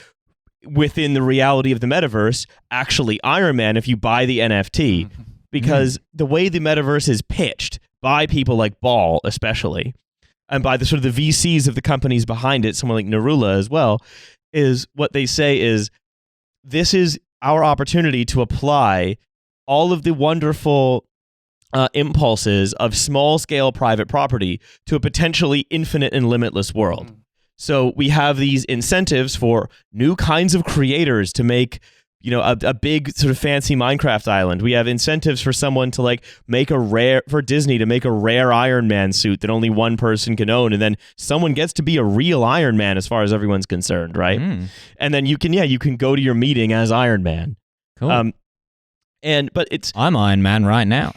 Speaker 1: within the reality of the metaverse, actually Iron Man, if you buy the NFT, because the way the metaverse is pitched by people like Ball, especially, and by the sort of the VCs of the companies behind it, someone like Narula as well, is what they say is, this is our opportunity to apply all of the wonderful impulses of small-scale private property to a potentially infinite and limitless world. So we have these incentives for new kinds of creators to make, a big sort of fancy Minecraft island. We have incentives for someone to like for Disney to make a rare Iron Man suit that only one person can own, and then someone gets to be a real Iron Man as far as everyone's concerned, right? And then you can go to your meeting as Iron Man.
Speaker 3: Cool.
Speaker 1: But
Speaker 3: I'm Iron Man right now.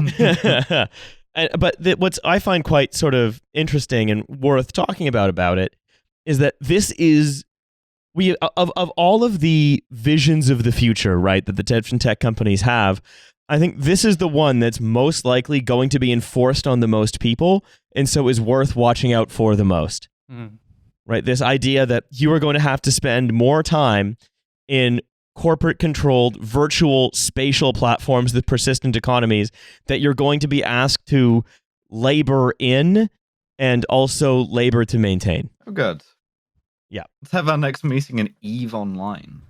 Speaker 1: What I find quite sort of interesting and worth talking about it is that this is of all of the visions of the future, right, that the different tech companies have, I think this is the one that's most likely going to be enforced on the most people, and so is worth watching out for the most. Right? This idea that you are going to have to spend more time in corporate-controlled virtual spatial platforms with persistent economies that you're going to be asked to labor in and also labor to maintain.
Speaker 4: Oh, good.
Speaker 1: Yeah.
Speaker 4: Let's have our next meeting in EVE Online.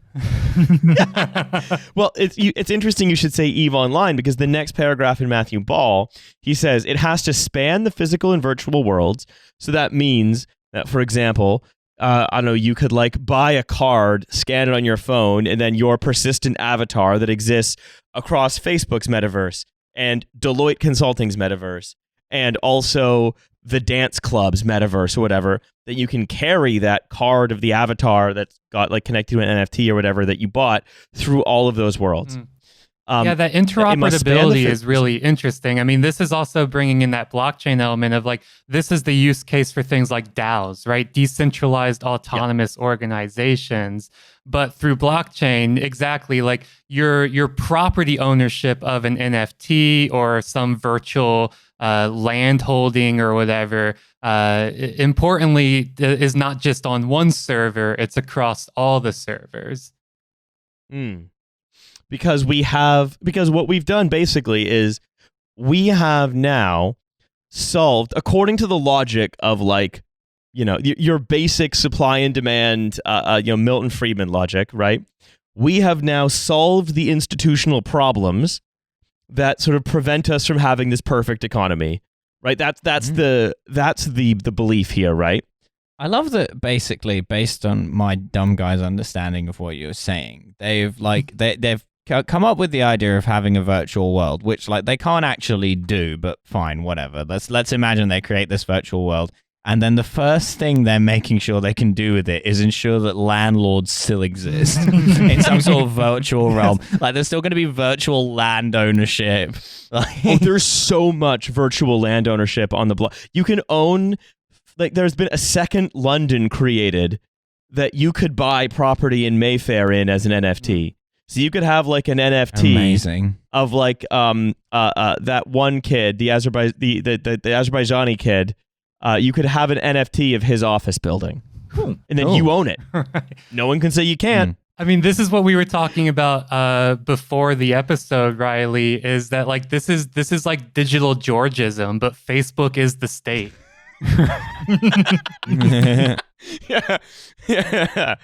Speaker 1: Well, it's interesting you should say EVE Online, because the next paragraph in Matthew Ball, he says it has to span the physical and virtual worlds. So that means that, for example, I don't know, you could like buy a card, scan it on your phone, and then your persistent avatar that exists across Facebook's metaverse and Deloitte Consulting's metaverse and also the dance club's metaverse or whatever, that you can carry that card of the avatar that's got like connected to an NFT or whatever that you bought through all of those worlds.
Speaker 2: That interoperability is really interesting. I mean, this is also bringing in that blockchain element of like, this is the use case for things like DAOs, right? Decentralized autonomous organizations. But through blockchain, exactly, like your property ownership of an NFT or some virtual land holding or whatever, importantly, is not just on one server, it's across all the servers.
Speaker 1: Because what we've done basically is we have now solved, according to the logic of like, your basic supply and demand, Milton Friedman logic, right? We have now solved the institutional problems that sort of prevent us from having this perfect economy, right? That's the belief here, right?
Speaker 3: I love that basically, based on my dumb guy's understanding of what you're saying, they've come up with the idea of having a virtual world, which like they can't actually do, but fine, whatever. Let's imagine they create this virtual world, And then the first thing they're making sure they can do with it is ensure that landlords still exist in some sort of virtual realm. Like there's still going to be virtual land ownership. Like,
Speaker 1: There's so much virtual land ownership on the block. You can own, like there's been a second London created that you could buy property in Mayfair in as an NFT. So you could have like an NFT
Speaker 3: amazing.
Speaker 1: of like that one kid, the Azerbaijani kid. You could have an NFT of his office building, and then you own it. No one can say you can't.
Speaker 2: I mean, this is what we were talking about before the episode, Riley, is that like this is like digital Georgism, but Facebook is the state.
Speaker 1: Yeah.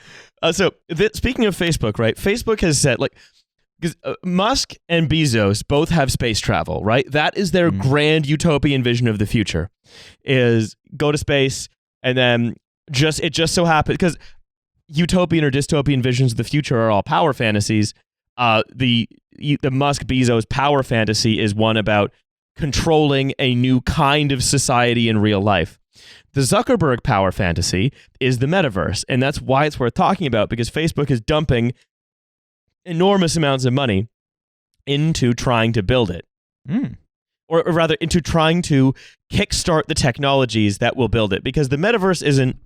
Speaker 1: Speaking of Facebook, right? Facebook has said like, because Musk and Bezos both have space travel, right? That is their grand utopian vision of the future, is go to space and then it just so happens, because utopian or dystopian visions of the future are all power fantasies. The Musk Bezos power fantasy is one about controlling a new kind of society in real life. The Zuckerberg power fantasy is the metaverse, and that's why it's worth talking about, because Facebook is dumping enormous amounts of money into trying to build it. Or rather, into trying to kickstart the technologies that will build it, because the metaverse isn't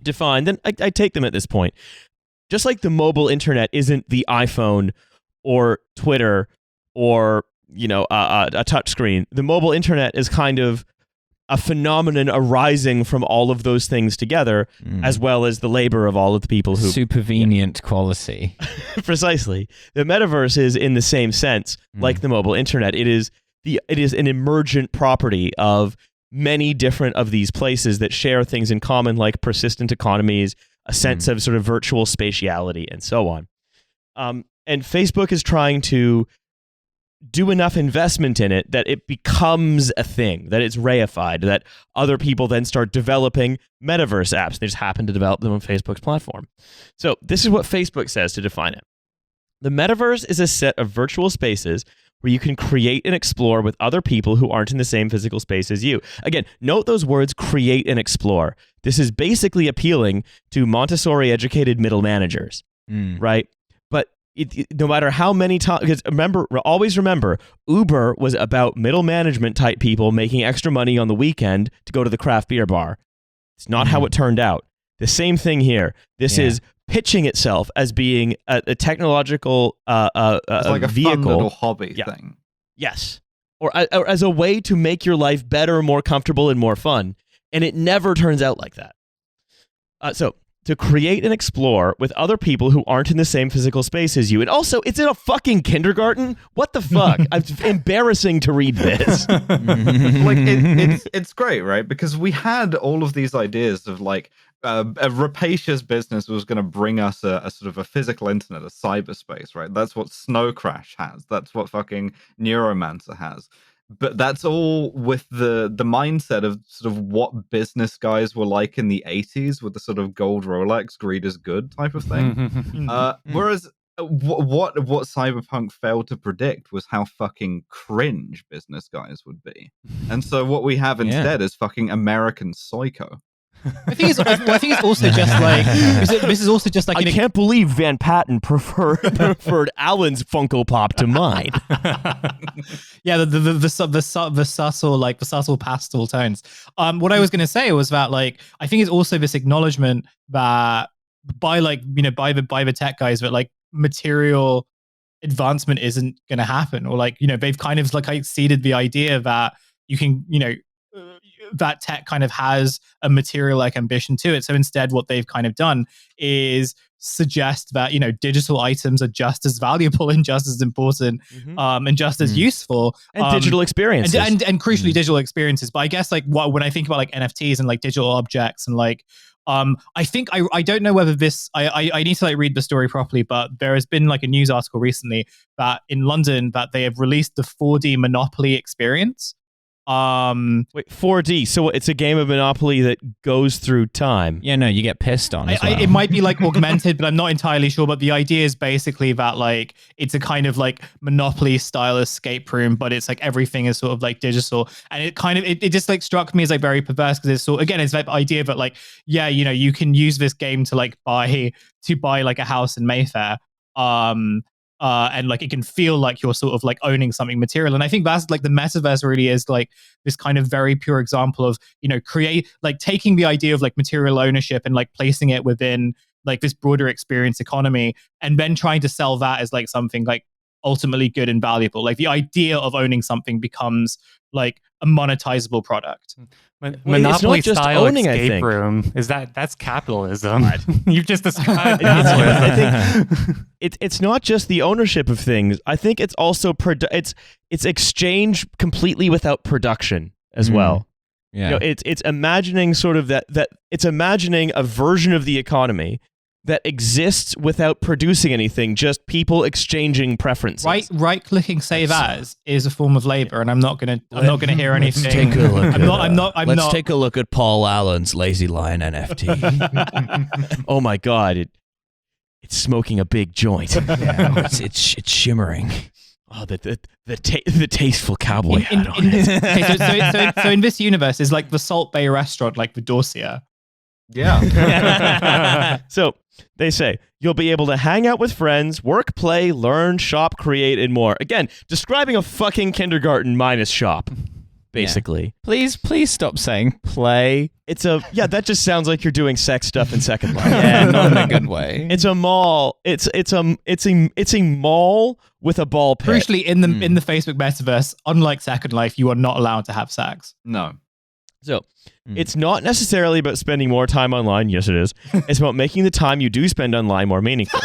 Speaker 1: defined, and I take them at this point. Just like the mobile internet isn't the iPhone or Twitter or, a touchscreen, the mobile internet is kind of a phenomenon arising from all of those things together, as well as the labor of all of the people who...
Speaker 3: Supervenient quality.
Speaker 1: Precisely. The metaverse is, in the same sense, like the mobile internet. It is an emergent property of many different of these places that share things in common, like persistent economies, a sense of sort of virtual spatiality, and so on. And Facebook is trying to do enough investment in it that it becomes a thing, that it's reified, that other people then start developing metaverse apps. They just happen to develop them on Facebook's platform. So this is what Facebook says to define it. The metaverse is a set of virtual spaces where you can create and explore with other people who aren't in the same physical space as you. Again, note those words, create and explore. This is basically appealing to Montessori-educated middle managers, right? But no matter how many times, because always remember, Uber was about middle management type people making extra money on the weekend to go to the craft beer bar. It's not how it turned out. The same thing here. This is pitching itself as being a technological
Speaker 4: it's like a
Speaker 1: vehicle.
Speaker 4: fun little hobby thing.
Speaker 1: Yes. Or as a way to make your life better, more comfortable, and more fun. And it never turns out like that. So to create and explore with other people who aren't in the same physical space as you. And also, it's in a fucking kindergarten? What the fuck? It's embarrassing to read this.
Speaker 4: It's great, right? Because we had all of these ideas of like a rapacious business was going to bring us a sort of a physical internet, a cyberspace, right? That's what Snow Crash has. That's what fucking Neuromancer has. But that's all with the mindset of sort of what business guys were like in the 80s with the sort of gold Rolex, greed is good type of thing. Whereas what Cyberpunk failed to predict was how fucking cringe business guys would be. And so what we have instead is fucking American Psycho.
Speaker 5: I think it's also just like this is also just like
Speaker 1: I can't believe Van Patten preferred Alan's Funko Pop to mine.
Speaker 5: Yeah, the subtle pastel tones. What I was going to say was that like I think it's also this acknowledgement that by the tech guys that like material advancement isn't going to happen, or like they've kind of like exceeded the idea that you can that tech kind of has a material like ambition to it. So instead what they've kind of done is suggest that digital items are just as valuable and just as important and just as useful,
Speaker 1: and digital experiences
Speaker 5: and crucially digital experiences. But I guess like when I think about like NFTs and like digital objects and like I think I don't know whether this I need to like read the story properly, but there has been like a news article recently that in London that they have released the 4D Monopoly experience.
Speaker 1: Wait, 4D. So it's a game of Monopoly that goes through time.
Speaker 3: Yeah, no, you get pissed on as well.
Speaker 5: It might be like augmented, but I'm not entirely sure. But the idea is basically that like it's a kind of like Monopoly style escape room, but it's like everything is sort of like digital, and it kind of it just like struck me as like very perverse because it's sort again it's that idea that like yeah, you know, you can use this game to like buy like a house in Mayfair. And like it can feel like you're sort of like owning something material. And I think that's like the metaverse really is like this kind of very pure example of, you know, taking the idea of like material ownership and like placing it within like this broader experience economy and then trying to sell that as like something like ultimately good and valuable. Like the idea of owning something becomes like a monetizable product.
Speaker 2: Monopoly
Speaker 1: just
Speaker 2: style
Speaker 1: owning, I
Speaker 2: escape
Speaker 1: think.
Speaker 2: room that's capitalism. You've just described
Speaker 1: I think it's not just the ownership of things. I think it's also it's exchange completely without production as well.
Speaker 3: Yeah.
Speaker 1: You know, it's imagining sort of that it's imagining a version of the economy that exists without producing anything, just people exchanging preferences.
Speaker 5: Right clicking save as is a form of labor, and I'm not gonna hear anything.
Speaker 3: Let's take a look.
Speaker 5: Let's
Speaker 3: take a look at Paul Allen's Lazy Lion NFT.
Speaker 1: Oh my god, it's smoking a big joint.
Speaker 3: Yeah, it's shimmering.
Speaker 1: Oh, the tasteful cowboy hat on it.
Speaker 5: Okay, so in this universe is like the Salt Bay restaurant, like the Dorsia.
Speaker 4: Yeah.
Speaker 1: So they say you'll be able to hang out with friends, work, play, learn, shop, create, and more. Again, describing a fucking kindergarten minus shop, basically.
Speaker 3: Yeah. Please stop saying play.
Speaker 1: That just sounds like you're doing sex stuff in Second Life.
Speaker 3: Yeah, not in a good way.
Speaker 1: It's a mall. It's a mall with a ball pit.
Speaker 5: Crucially, in the Facebook metaverse, unlike Second Life, you are not allowed to have sex.
Speaker 4: No.
Speaker 1: So it's not necessarily about spending more time online. Yes, it is. It's about making the time you do spend online more meaningful.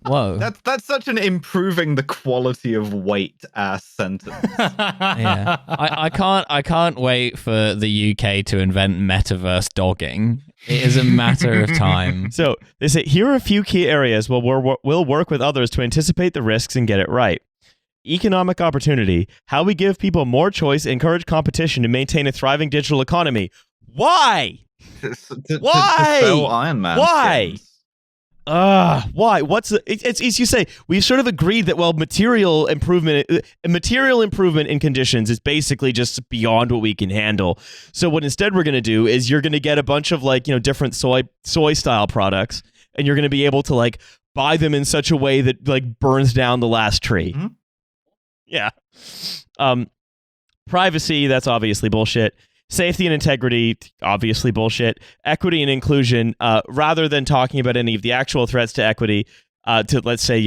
Speaker 3: Whoa.
Speaker 4: That's such an improving the quality of weight ass sentence.
Speaker 3: Yeah. I can't wait for the UK to invent metaverse dogging. It is a matter of time.
Speaker 1: So they say here are a few key areas where we'll work with others to anticipate the risks and get it right. Economic opportunity, how we give people more choice, encourage competition to maintain a thriving digital economy. Why? Why?
Speaker 4: To sell Iron Man
Speaker 1: Why?
Speaker 4: skins.
Speaker 1: Why? It's you say we've sort of agreed that material improvement in conditions is basically just beyond what we can handle. So what instead we're going to do is you're going to get a bunch of like, you know, different soy style products, and you're going to be able to like buy them in such a way that like burns down the last tree.
Speaker 4: Mm-hmm.
Speaker 1: Yeah. Privacy, that's obviously bullshit. Safety and integrity, obviously bullshit. Equity and inclusion, rather than talking about any of the actual threats to equity, to let's say,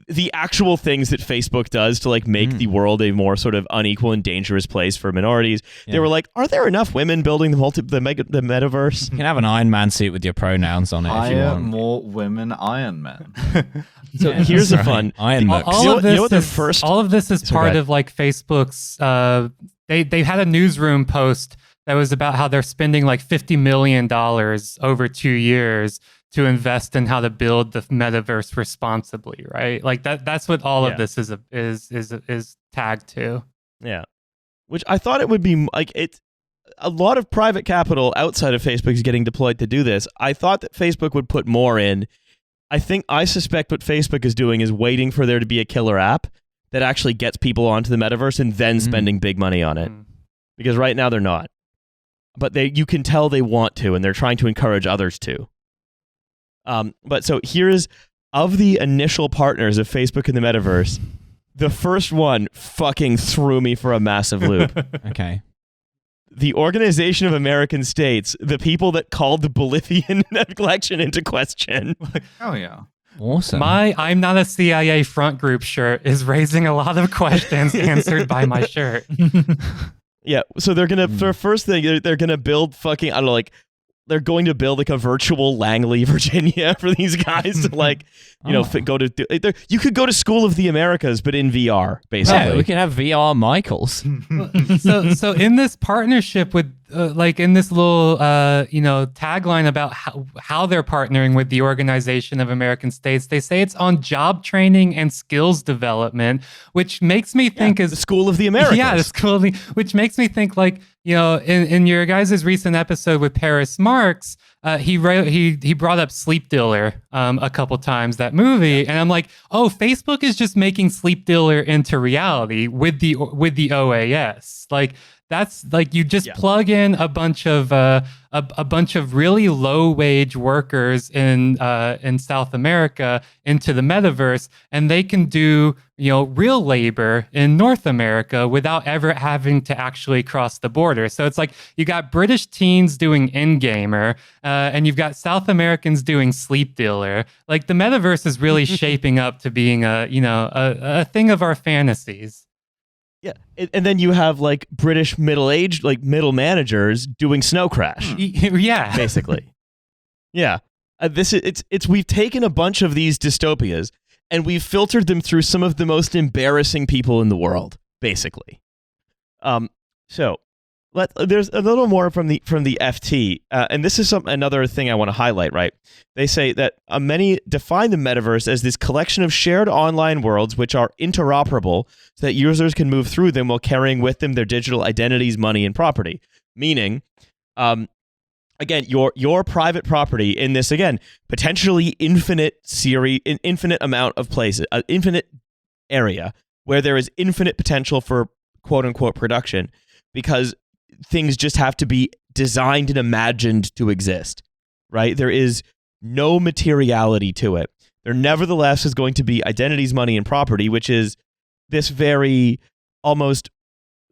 Speaker 1: the actual things that Facebook does to like make the world a more sort of unequal and dangerous place for minorities. Yeah. They were like, are there enough women building the metaverse?
Speaker 3: You can have an Iron Man suit with your pronouns on it if you want.
Speaker 4: More women Iron Man.
Speaker 1: So here's the fun.
Speaker 3: Iron Man.
Speaker 2: All of this is part of like Facebook's. They had a newsroom post that was about how they're spending like $50 million over 2 years to invest in how to build the metaverse responsibly, right? Like that's what all of this is tagged to.
Speaker 1: Yeah. Which I thought it would be like a lot of private capital outside of Facebook is getting deployed to do this. I thought that Facebook would put more in. I suspect what Facebook is doing is waiting for there to be a killer app that actually gets people onto the metaverse and then spending big money on it. Because right now they're not. But you can tell they want to, and they're trying to encourage others to. But so here's, of the initial partners of Facebook in the metaverse, the first one fucking threw me for a massive loop.
Speaker 3: Okay.
Speaker 1: The Organization of American States, the people that called the Bolivian election into question.
Speaker 4: Oh, yeah.
Speaker 3: Awesome.
Speaker 2: My I'm not a CIA front group shirt is raising a lot of questions answered by my shirt.
Speaker 1: Yeah, so they're going to, for first thing, they're going to build fucking, I don't know, like, they're going to build like a virtual Langley, Virginia for these guys to like, you know, go to, you could go to School of the Americas, but in VR, basically.
Speaker 3: Yeah, we can have VR Michaels.
Speaker 2: So in this partnership with like in this little tagline about how they're partnering with the Organization of American States, they say it's on job training and skills development, which makes me think
Speaker 1: the School of the Americas.
Speaker 2: Yeah, the School of the, which makes me think like, in your guys' recent episode with Paris Marx, he brought up Sleep Dealer a couple times, that movie, and I'm like, oh, Facebook is just making Sleep Dealer into reality with the OAS. Like, that's like, you just plug in a bunch of really low wage workers in South America into the metaverse, and they can do real labor in North America without ever having to actually cross the border. So it's like you got British teens doing in-gamer, and you've got South Americans doing Sleep Dealer. Like, the metaverse is really shaping up to being a thing of our fantasies.
Speaker 1: Yeah, and then you have like British middle-aged, like middle managers doing Snow Crash.
Speaker 2: Yeah,
Speaker 1: basically. Yeah, we've taken a bunch of these dystopias and we've filtered them through some of the most embarrassing people in the world, basically. So there's a little more from the FT, and this is another thing I want to highlight. Right, they say that many define the metaverse as this collection of shared online worlds which are interoperable, so that users can move through them while carrying with them their digital identities, money, and property. Meaning, again, your private property in this, again, potentially infinite amount of places, an infinite area where there is infinite potential for quote unquote production, because things just have to be designed and imagined to exist, right? There is no materiality to it. There nevertheless is going to be identities, money, and property, which is this very almost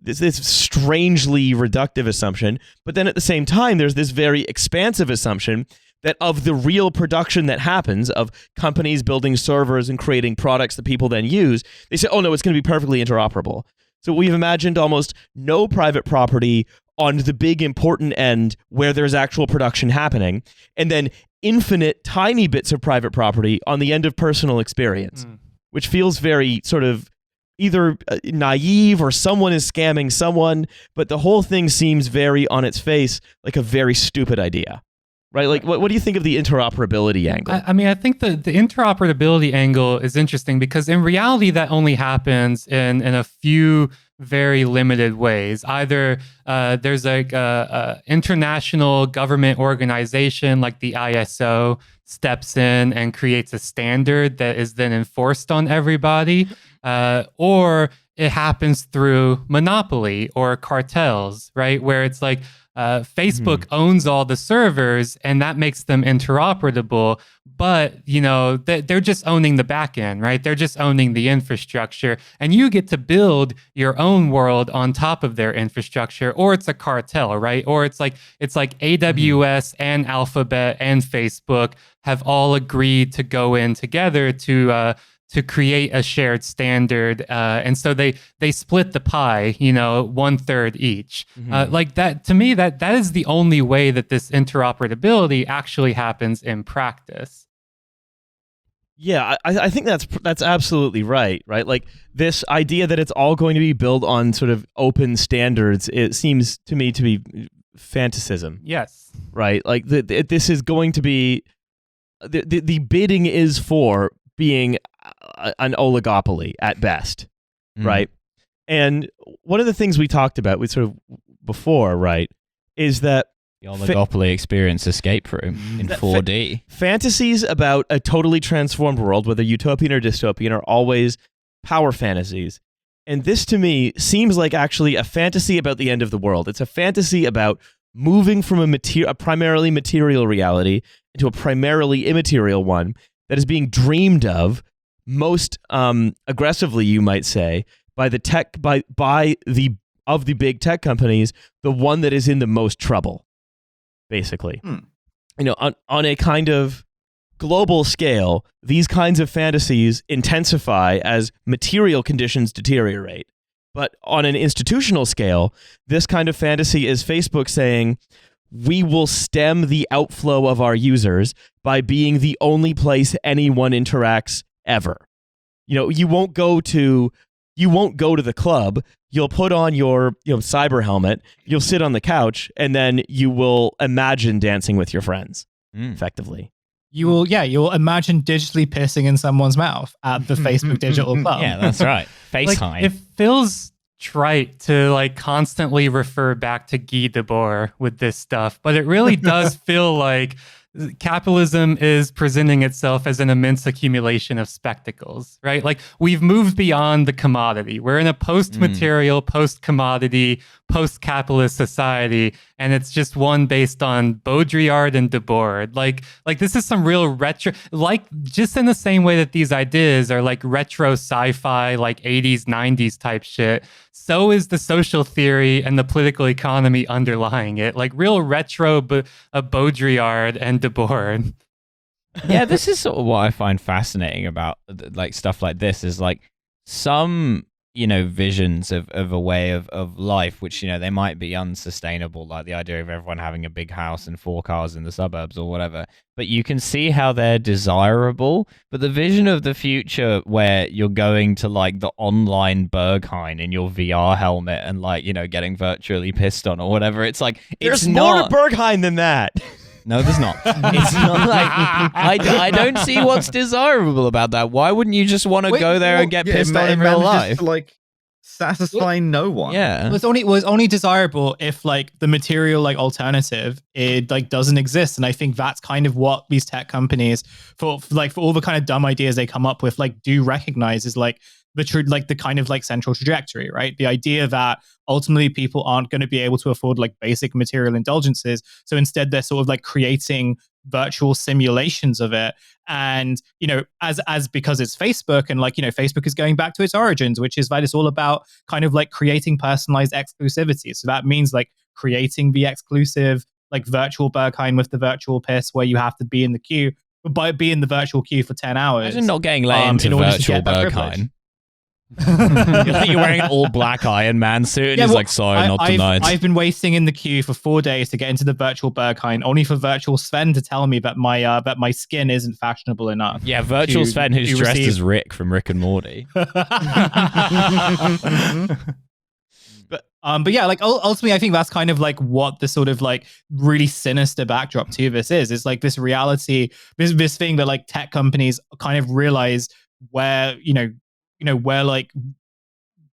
Speaker 1: this strangely reductive assumption. But then at the same time, there's this very expansive assumption that of the real production that happens, of companies building servers and creating products that people then use, they say, oh no, it's going to be perfectly interoperable. So we've imagined almost no private property on the big important end where there's actual production happening, and then infinite tiny bits of private property on the end of personal experience, which feels very sort of either naive or someone is scamming someone, but the whole thing seems very on its face like a very stupid idea. Right? Like, what do you think of the interoperability angle?
Speaker 2: I mean, I think the interoperability angle is interesting because in reality, that only happens in a few very limited ways. Either there's like a international government organization like the ISO steps in and creates a standard that is then enforced on everybody, or it happens through monopoly or cartels, right? Where it's like, Facebook owns all the servers and that makes them interoperable, but they're just owning the back end, right? They're just owning the infrastructure, and you get to build your own world on top of their infrastructure, or it's a cartel, right? Or it's like AWS and Alphabet and Facebook have all agreed to go in together to create a shared standard, and so they split the pie, 1/3 each. Like that, to me, that is the only way that this interoperability actually happens in practice.
Speaker 1: Yeah, I think that's absolutely right. Like this idea that it's all going to be built on sort of open standards, it seems to me to be fantasism.
Speaker 2: Yes.
Speaker 1: Right. Like this is going to be the bidding is for being an oligopoly at best, right? And one of the things we talked about with sort of before, right, is that
Speaker 3: the oligopoly experience escape room in 4D.
Speaker 1: Fantasies about a totally transformed world, whether utopian or dystopian, are always power fantasies. And this to me seems like actually a fantasy about the end of the world. It's a fantasy about moving from a primarily material reality into a primarily immaterial one that is being dreamed of most aggressively, you might say, by the big tech companies, the one that is in the most trouble, basically. On a kind of global scale, these kinds of fantasies intensify as material conditions deteriorate. But on an institutional scale, this kind of fantasy is Facebook saying, we will stem the outflow of our users by being the only place anyone interacts ever. You won't go to the club. you'll put on your cyber helmet, you'll sit on the couch, and then you will imagine dancing with your friends, effectively.
Speaker 5: You'll imagine digitally pissing in someone's mouth at the Facebook Digital Club.
Speaker 3: Yeah, that's right. FaceTime.
Speaker 2: Like, it feels trite to like constantly refer back to Guy Debord with this stuff, but it really does feel like capitalism is presenting itself as an immense accumulation of spectacles, right? Like, we've moved beyond the commodity. We're in a post-material, post-commodity, post-capitalist society, and it's just one based on Baudrillard and Debord. Like this is some real retro, like just in the same way that these ideas are like retro sci-fi, like 80s, 90s type shit. So is the social theory and the political economy underlying it, like real retro Baudrillard and Debord.
Speaker 3: Yeah, this is sort of what I find fascinating about like stuff like this is like some, visions of a way of life, which, they might be unsustainable, like the idea of everyone having a big house and 4 cars in the suburbs or whatever. But you can see how they're desirable. But the vision of the future where you're going to like the online Berghain in your VR helmet and like, getting virtually pissed on or whatever, it's like,
Speaker 1: There's
Speaker 3: it's
Speaker 1: more
Speaker 3: not...
Speaker 1: to Berghain than that.
Speaker 3: No, there's not. It's not like I don't see what's desirable about that. Why wouldn't you just want to go there and get pissed on in real life?
Speaker 4: To, like, satisfy no one.
Speaker 3: Yeah,
Speaker 5: it was only desirable if like the material like alternative it like doesn't exist, and I think that's kind of what these tech companies for all the kind of dumb ideas they come up with like do recognize is like the kind of like central trajectory, right? The idea that ultimately people aren't going to be able to afford like basic material indulgences. So instead they're sort of like creating virtual simulations of it. And, as because it's Facebook and like, Facebook is going back to its origins, which is that it's all about kind of like creating personalized exclusivity. So that means like creating the exclusive, like virtual Berghain with the virtual piss where you have to be in the queue, but be in the virtual queue for 10 hours.
Speaker 3: Imagine not getting let into
Speaker 5: in order to
Speaker 3: virtual
Speaker 5: get that privilege.
Speaker 3: Berghain. You're wearing an all black Iron Man suit and he's like, sorry, not tonight.
Speaker 5: I've been waiting in the queue for 4 days to get into the virtual Berghain, only for virtual Sven to tell me that my skin isn't fashionable enough.
Speaker 3: Yeah, virtual Sven who's dressed as Rick from Rick and Morty.
Speaker 5: But yeah, like ultimately, I think that's kind of like what the sort of like really sinister backdrop to this is like reality, this thing that like tech companies kind of realize where where like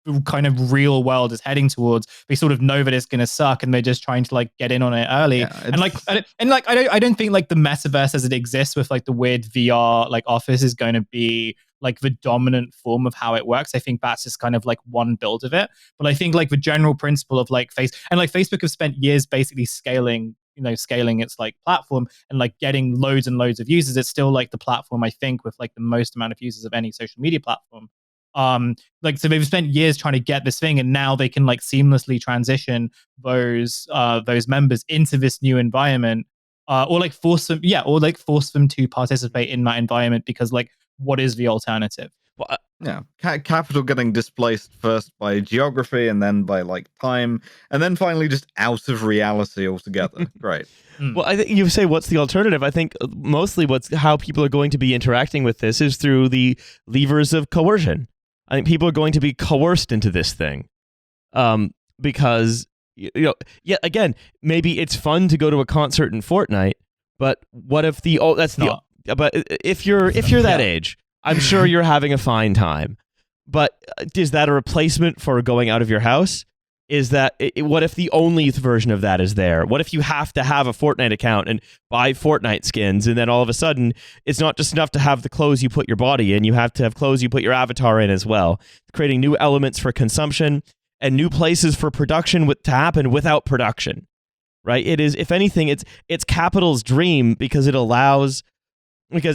Speaker 5: the kind of real world is heading towards. They sort of know that it's going to suck, and they're just trying to like get in on it early. Yeah, I don't think like the metaverse as it exists with like the weird VR like office is going to be like the dominant form of how it works. I think that's just kind of like one build of it. But I think like the general principle of like Facebook have spent years basically scaling its like platform and like getting loads and loads of users. It's still like the platform, I think, with like the most amount of users of any social media platform. So they've spent years trying to get this thing, and now they can like seamlessly transition those members into this new environment, or force them to participate in that environment, because like, what is the alternative?
Speaker 1: Well,
Speaker 4: yeah, capital getting displaced first by geography, and then by like time, and then finally just out of reality altogether. Right.
Speaker 1: Well, I think you say, what's the alternative? I think mostly how people are going to be interacting with this is through the levers of coercion. I think people are going to be coerced into this thing, because again, maybe it's fun to go to a concert in Fortnite, but what if but if you're that age, I'm sure you're having a fine time, but is that a replacement for going out of your house? Is that what if the only version of that is there? What if you have to have a Fortnite account and buy Fortnite skins, and then all of a sudden it's not just enough to have the clothes you put your body in, you have to have clothes you put your avatar in as well, creating new elements for consumption and new places for production to happen without production, right? It is, if anything, it's capital's dream, because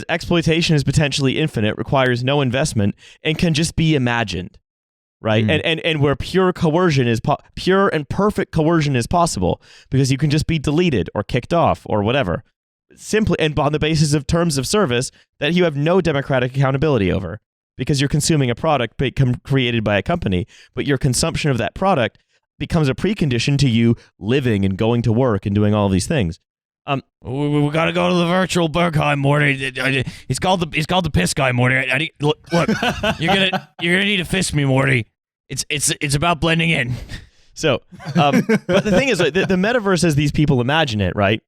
Speaker 1: exploitation is potentially infinite, requires no investment, and can just be imagined. Right. And where pure coercion is pure and perfect coercion is possible, because you can just be deleted or kicked off or whatever, simply and on the basis of terms of service that you have no democratic accountability over, because you're consuming a product created by a company, but your consumption of that product becomes a precondition to you living and going to work and doing all of these things.
Speaker 3: We gotta go to the virtual Berghain, Morty. He's called the piss guy, Morty. Look, you're gonna need to fist me, Morty. It's about blending in.
Speaker 1: So, but the thing is, like, the metaverse, as these people imagine it, right?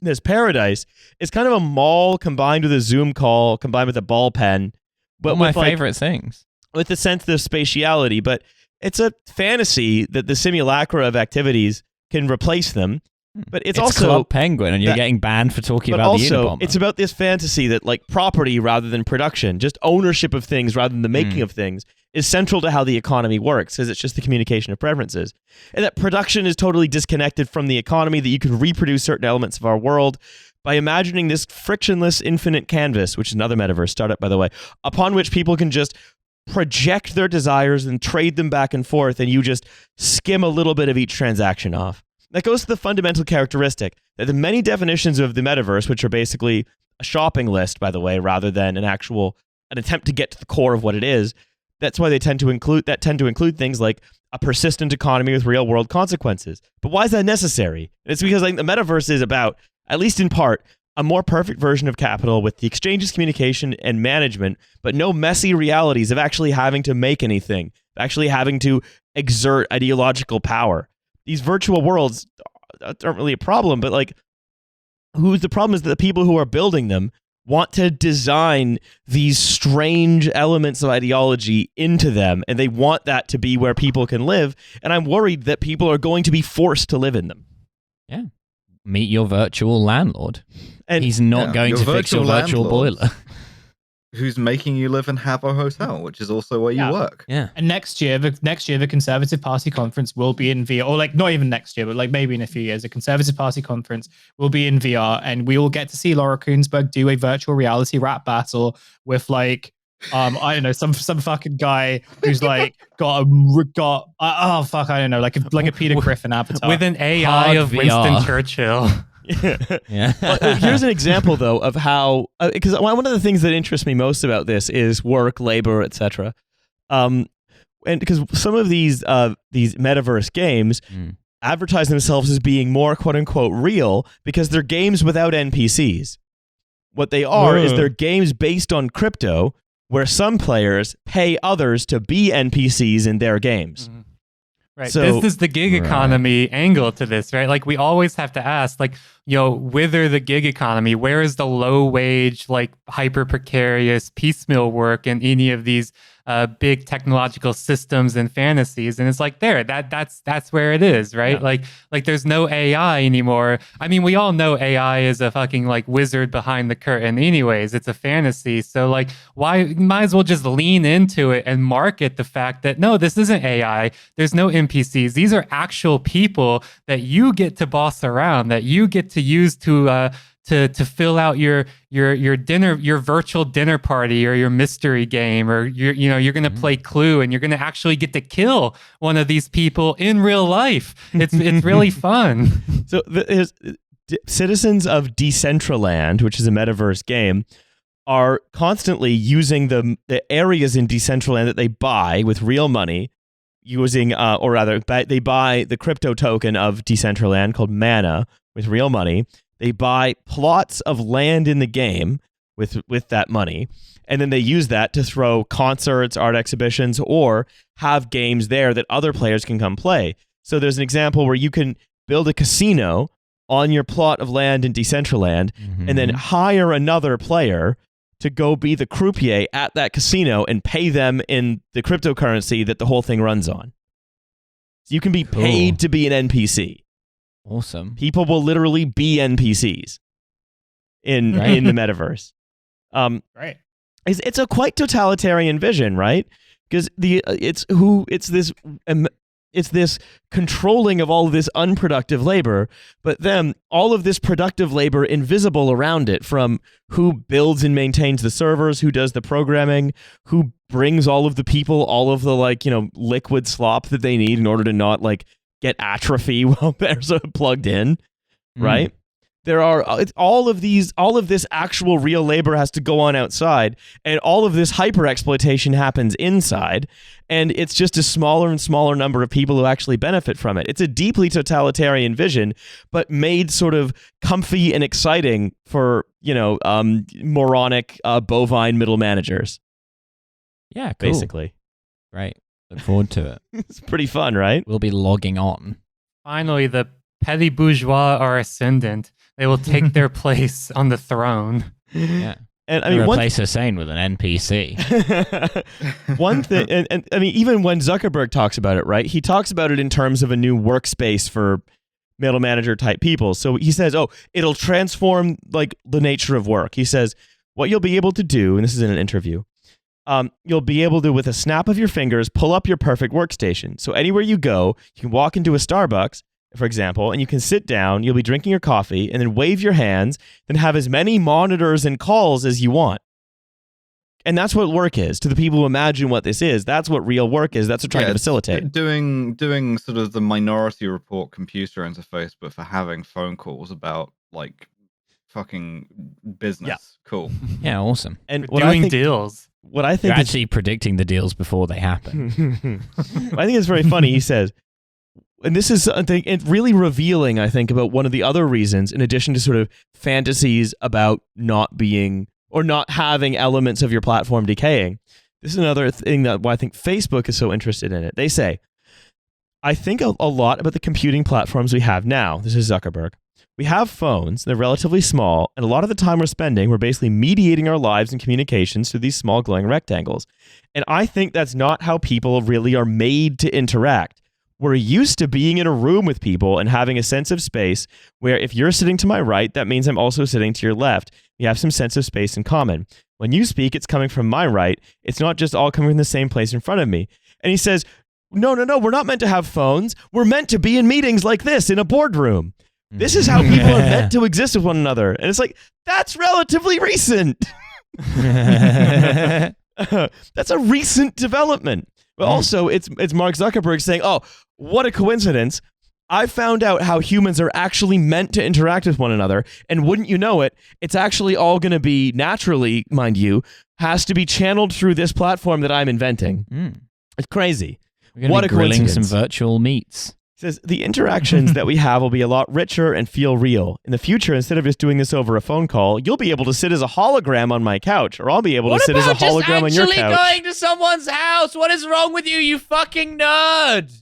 Speaker 1: This paradise is kind of a mall combined with a Zoom call, combined with a ball pen. But
Speaker 3: One of my
Speaker 1: with,
Speaker 3: favorite things.
Speaker 1: with the sense of spatiality. But it's a fantasy that the simulacra of activities can replace them. But it's also
Speaker 3: Club Penguin, and you're
Speaker 1: that-
Speaker 3: getting banned for talking
Speaker 1: but
Speaker 3: about the
Speaker 1: also,
Speaker 3: Unabomber.
Speaker 1: it's about this fantasy that, like, property rather than production, just ownership of things rather than the making of things, is central to how the economy works, because it's just the communication of preferences. And that production is totally disconnected from the economy, that you can reproduce certain elements of our world by imagining this frictionless infinite canvas, which is another metaverse startup, by the way, upon which people can just project their desires and trade them back and forth, and you just skim a little bit of each transaction off. That goes to the fundamental characteristic that the many definitions of the metaverse, which are basically a shopping list, by the way, rather than an attempt to get to the core of what it is. That's why they tend to include things like a persistent economy with real world consequences. But why is that necessary? It's because, like, the metaverse is about, at least in part, a more perfect version of capital with the exchanges, communication, and management, but no messy realities of actually having to make anything, actually having to exert ideological power. These virtual worlds aren't really a problem, but, like, who's the problem is that the people who are building them want to design these strange elements of ideology into them, and they want that to be where people can live, and I'm worried that people are going to be forced to live in them.
Speaker 3: Yeah. Meet your virtual landlord.
Speaker 1: And
Speaker 3: he's not going
Speaker 4: your
Speaker 3: to fix your
Speaker 4: virtual
Speaker 3: virtual
Speaker 4: landlord.
Speaker 3: boiler.
Speaker 4: Who's making you live in Habbo Hotel, which is also where you
Speaker 5: Yeah.
Speaker 4: work.
Speaker 3: Yeah.
Speaker 5: And next year, the Conservative Party conference will be in VR, or, like, not even next year, but, like, maybe in a few years, the Conservative Party conference will be in VR, and we will get to see Laura Kuenssberg do a virtual reality rap battle with, like, I don't know, some fucking guy who's, like, I don't know, like a Peter Griffin avatar.
Speaker 2: With an AI
Speaker 3: Hard
Speaker 2: of
Speaker 3: VR.
Speaker 2: Winston Churchill.
Speaker 3: Yeah.
Speaker 1: Well, here's an example, though, of how, because one of the things that interests me most about this is work, labor, etc. And because some of these metaverse games advertise themselves as being more "quote unquote" real because they're games without NPCs. What they are is they're games based on crypto, where some players pay others to be NPCs in their games.
Speaker 2: Right.
Speaker 1: So-
Speaker 2: this is the gig economy angle to this, right? Like, we always have to ask, like, whether the gig economy, where is the low wage, like, hyper precarious piecemeal work in any of these big technological systems and fantasies? And it's like, that's where it is, right?
Speaker 1: Yeah.
Speaker 2: Like there's no AI anymore. I mean, we all know AI is a fucking, like, wizard behind the curtain anyways. It's a fantasy. So, like, why might as well just lean into it and market the fact that, no, this isn't AI. There's no NPCs. These are actual people that you get to boss around, that you get to use to fill out your dinner, your virtual dinner party, or your mystery game, or you're going to play Clue, and you're going to actually get to kill one of these people in real life. It's really fun.
Speaker 1: So citizens of Decentraland, which is a metaverse game, are constantly using the areas in Decentraland that they buy with real money, using, or rather, they buy the crypto token of Decentraland called Mana with real money. They buy plots of land in the game with that money, and then they use that to throw concerts, art exhibitions, or have games there that other players can come play. So there's an example where you can build a casino on your plot of land in Decentraland, and then hire another player to go be the croupier at that casino and pay them in the cryptocurrency that the whole thing runs on. So you can be paid to be an NPC.
Speaker 3: Awesome.
Speaker 1: People will literally be NPCs in the metaverse.
Speaker 5: Right.
Speaker 1: It's a quite totalitarian vision, right? Because it's this controlling of all of this unproductive labor, but then all of this productive labor invisible around it, from who builds and maintains the servers, who does the programming, who brings all of the people, all of the, like, liquid slop that they need in order to not, like, get atrophy while they're sort of plugged in, right? There are all of this actual real labor has to go on outside, and all of this hyper exploitation happens inside, and it's just a smaller and smaller number of people who actually benefit from it. It's a deeply totalitarian vision, but made sort of comfy and exciting for moronic bovine middle managers.
Speaker 3: Yeah, cool.
Speaker 1: Basically.
Speaker 3: Right. Look forward to it.
Speaker 1: It's pretty fun, right?
Speaker 3: We'll be logging on.
Speaker 2: Finally, the petty bourgeois are ascendant. They will take their place on the throne.
Speaker 3: Yeah.
Speaker 1: And I mean,
Speaker 3: replace Hussein with an NPC.
Speaker 1: one thing, and I mean, even when Zuckerberg talks about it, right? He talks about it in terms of a new workspace for middle manager type people. So he says, "Oh, it'll transform like the nature of work." He says, "What you'll be able to do," and this is in an interview, you'll be able to, with a snap of your fingers, pull up your perfect workstation. So anywhere you go, you can walk into a Starbucks, for example, and you can sit down, you'll be drinking your coffee, and then wave your hands, then have as many monitors and calls as you want. And that's what work is. To the people who imagine what this is, that's what real work is. That's what trying to facilitate.
Speaker 4: Doing sort of the Minority Report computer interface, but for having phone calls about, like, fucking business.
Speaker 1: Yeah.
Speaker 4: Cool.
Speaker 3: Yeah, awesome.
Speaker 1: And
Speaker 2: Doing deals.
Speaker 1: What I
Speaker 3: You're
Speaker 1: think is,
Speaker 3: actually predicting the deals before they happen.
Speaker 1: I think it's very funny. He says, and this is something it's really revealing, I think, about one of the other reasons, in addition to sort of fantasies about not being or not having elements of your platform decaying. This is another thing that why I think Facebook is so interested in it. They say, I think a lot about the computing platforms we have now. This is Zuckerberg. We have phones, they're relatively small, and a lot of the time we're basically mediating our lives and communications through these small glowing rectangles. And I think that's not how people really are made to interact. We're used to being in a room with people and having a sense of space where if you're sitting to my right, that means I'm also sitting to your left. You have some sense of space in common. When you speak, it's coming from my right. It's not just all coming from the same place in front of me. And he says, no, we're not meant to have phones. We're meant to be in meetings like this in a boardroom. This is how people are meant to exist with one another. And it's like, that's relatively recent. That's a recent development. But also, it's Mark Zuckerberg saying, oh, what a coincidence. I found out how humans are actually meant to interact with one another. And wouldn't you know it, it's actually all going to be naturally, mind you, has to be channeled through this platform that I'm inventing. It's crazy.
Speaker 3: What a coincidence. Some virtual meets.
Speaker 1: He says, the interactions that we have will be a lot richer and feel real. In the future, instead of just doing this over a phone call, you'll be able to sit as a hologram on my couch, or I'll be able to sit as a hologram on your couch.
Speaker 3: What about just actually going to someone's house? What is wrong with you fucking nerd?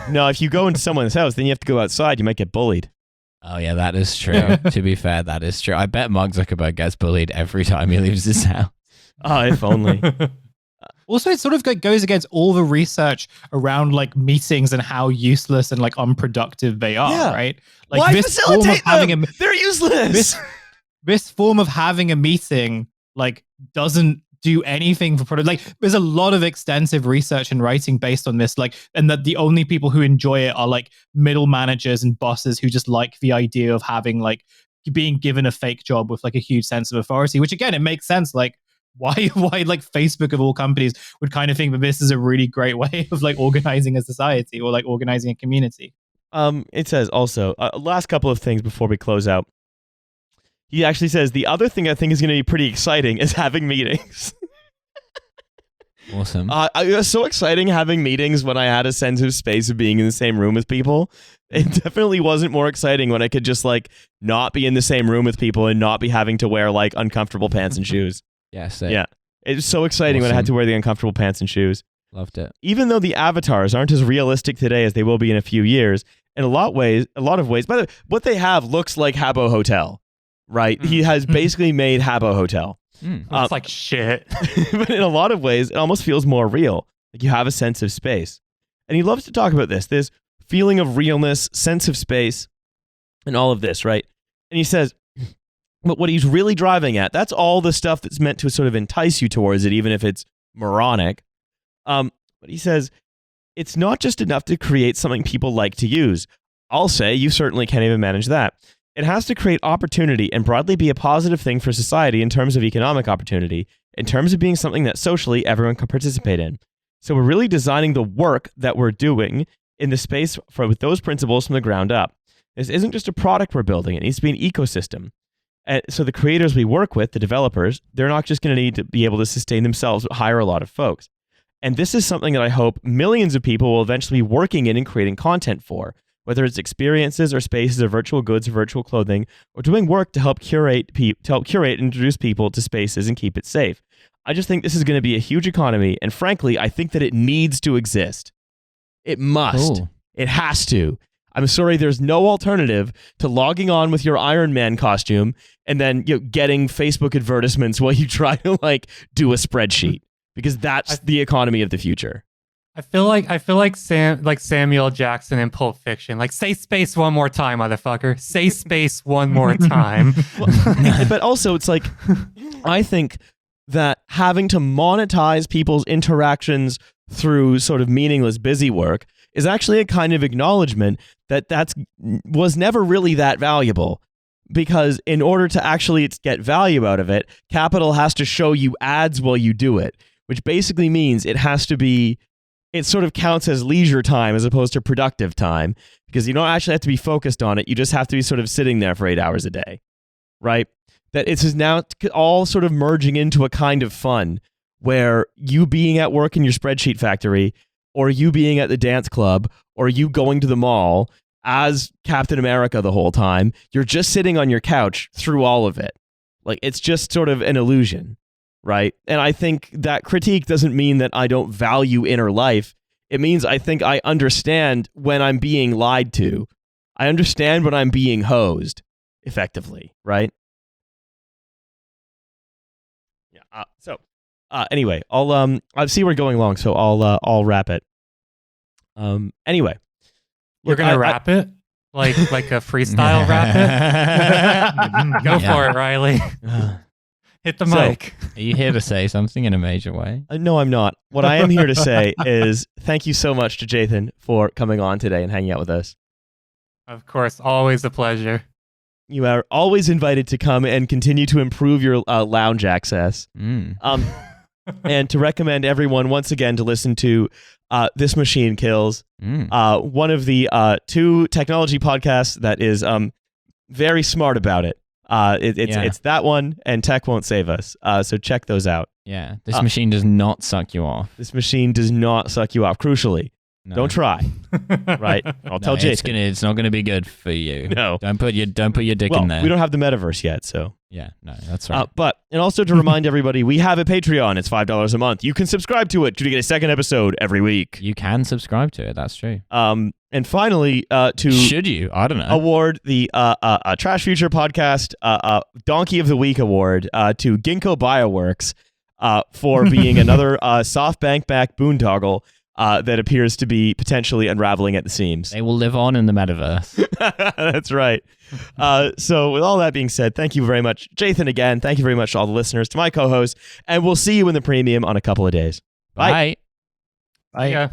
Speaker 1: No, if you go into someone's house, then you have to go outside. You might get bullied.
Speaker 3: Oh, yeah, that is true. To be fair, that is true. I bet Mark Zuckerberg gets bullied every time he leaves his house.
Speaker 1: Oh, if only.
Speaker 5: Also, it sort of goes against all the research around like meetings and how useless and like unproductive they are, right? Like,
Speaker 1: why facilitate them? They're useless.
Speaker 5: This form of having a meeting like doesn't do anything for product. Like, there's a lot of extensive research and writing based on this, like, and that the only people who enjoy it are like middle managers and bosses who just like the idea of having like being given a fake job with like a huge sense of authority, which again, it makes sense. Like, why like Facebook of all companies would kind of think that this is a really great way of like organizing a society or like organizing a community.
Speaker 1: It says also, last couple of things before we close out. He actually says, the other thing I think is going to be pretty exciting is having meetings.
Speaker 3: Awesome.
Speaker 1: It was so exciting having meetings when I had a sense of space of being in the same room with people. It definitely wasn't more exciting when I could just like not be in the same room with people and not be having to wear like uncomfortable pants and shoes.
Speaker 3: Yeah,
Speaker 1: yeah. It was so exciting when I had to wear the uncomfortable pants and shoes.
Speaker 3: Loved it.
Speaker 1: Even though the avatars aren't as realistic today as they will be in a few years, in a lot of ways, by the way, what they have looks like Habbo Hotel, right? He has basically made Habbo Hotel.
Speaker 2: It's like shit.
Speaker 1: But in a lot of ways, it almost feels more real. Like you have a sense of space. And he loves to talk about this feeling of realness, sense of space, and all of this, right? And he says, but what he's really driving at, that's all the stuff that's meant to sort of entice you towards it, even if it's moronic. But he says, it's not just enough to create something people like to use. I'll say you certainly can't even manage that. It has to create opportunity and broadly be a positive thing for society in terms of economic opportunity, in terms of being something that socially everyone can participate in. So we're really designing the work that we're doing in the space with those principles from the ground up. This isn't just a product we're building. It needs to be an ecosystem. So the creators we work with, the developers, they're not just going to need to be able to sustain themselves, but hire a lot of folks. And this is something that I hope millions of people will eventually be working in and creating content for, whether it's experiences or spaces or virtual goods or virtual clothing, or doing work to help curate and introduce people to spaces and keep it safe. I just think this is going to be a huge economy, and frankly, I think that it needs to exist. It must.
Speaker 3: Cool.
Speaker 1: It has to. I'm sorry, there's no alternative to logging on with your Iron Man costume and then getting Facebook advertisements while you try to do a spreadsheet, because that's the economy of the future.
Speaker 2: I feel like Samuel Jackson in Pulp Fiction. Like, say space one more time, motherfucker. Say space one more time.
Speaker 1: But also, it's like, I think that having to monetize people's interactions through sort of meaningless busy work is actually a kind of acknowledgement that was never really that valuable. Because in order to actually get value out of it, capital has to show you ads while you do it, which basically means it sort of counts as leisure time as opposed to productive time, because you don't actually have to be focused on it. You just have to be sort of sitting there for 8 hours a day, right? That it's now all sort of merging into a kind of fun where you being at work in your spreadsheet factory, or you being at the dance club, or you going to the mall as Captain America the whole time, you're just sitting on your couch through all of it. Like, it's just sort of an illusion, right? And I think that critique doesn't mean that I don't value inner life. It means I think I understand when I'm being lied to. I understand when I'm being hosed, effectively, right? Yeah. Anyway, I see we're going long, so I'll wrap it. Anyway,
Speaker 2: You're gonna wrap it like a freestyle rap it. Go for it, Riley. Hit the mic.
Speaker 3: Are you here to say something in a major way?
Speaker 1: No, I'm not. What I am here to say is thank you so much to Jathan for coming on today and hanging out with us.
Speaker 2: Of course, always a pleasure.
Speaker 1: You are always invited to come and continue to improve your lounge access. And to recommend everyone once again to listen to This Machine Kills, one of the 2 technology podcasts that is very smart about it. It's that one and Tech Won't Save Us. So check those out.
Speaker 3: Yeah, this machine does not suck you off.
Speaker 1: This machine does not suck you off. Crucially, don't try. Right? I'll tell Jason.
Speaker 3: It's not going to be good for you.
Speaker 1: No.
Speaker 3: Don't put your dick in there.
Speaker 1: We don't have the metaverse yet, so.
Speaker 3: Yeah, no, that's right.
Speaker 1: And also to remind everybody, we have a Patreon. It's $5 a month. You can subscribe to it to get a second episode every week.
Speaker 3: You can subscribe to it. That's true.
Speaker 1: And finally,
Speaker 3: should you? I don't know.
Speaker 1: Award the Trashfuture podcast Donkey of the Week award to Ginkgo Bioworks for being another SoftBank back boondoggle that appears to be potentially unraveling at the seams.
Speaker 3: They will live on in the metaverse.
Speaker 1: That's right. So with all that being said, thank you very much, Jathan, again. Thank you very much to all the listeners, to my co-host, and we'll see you in the premium on a couple of days. Bye.
Speaker 3: Bye.
Speaker 5: Bye.
Speaker 2: Yeah.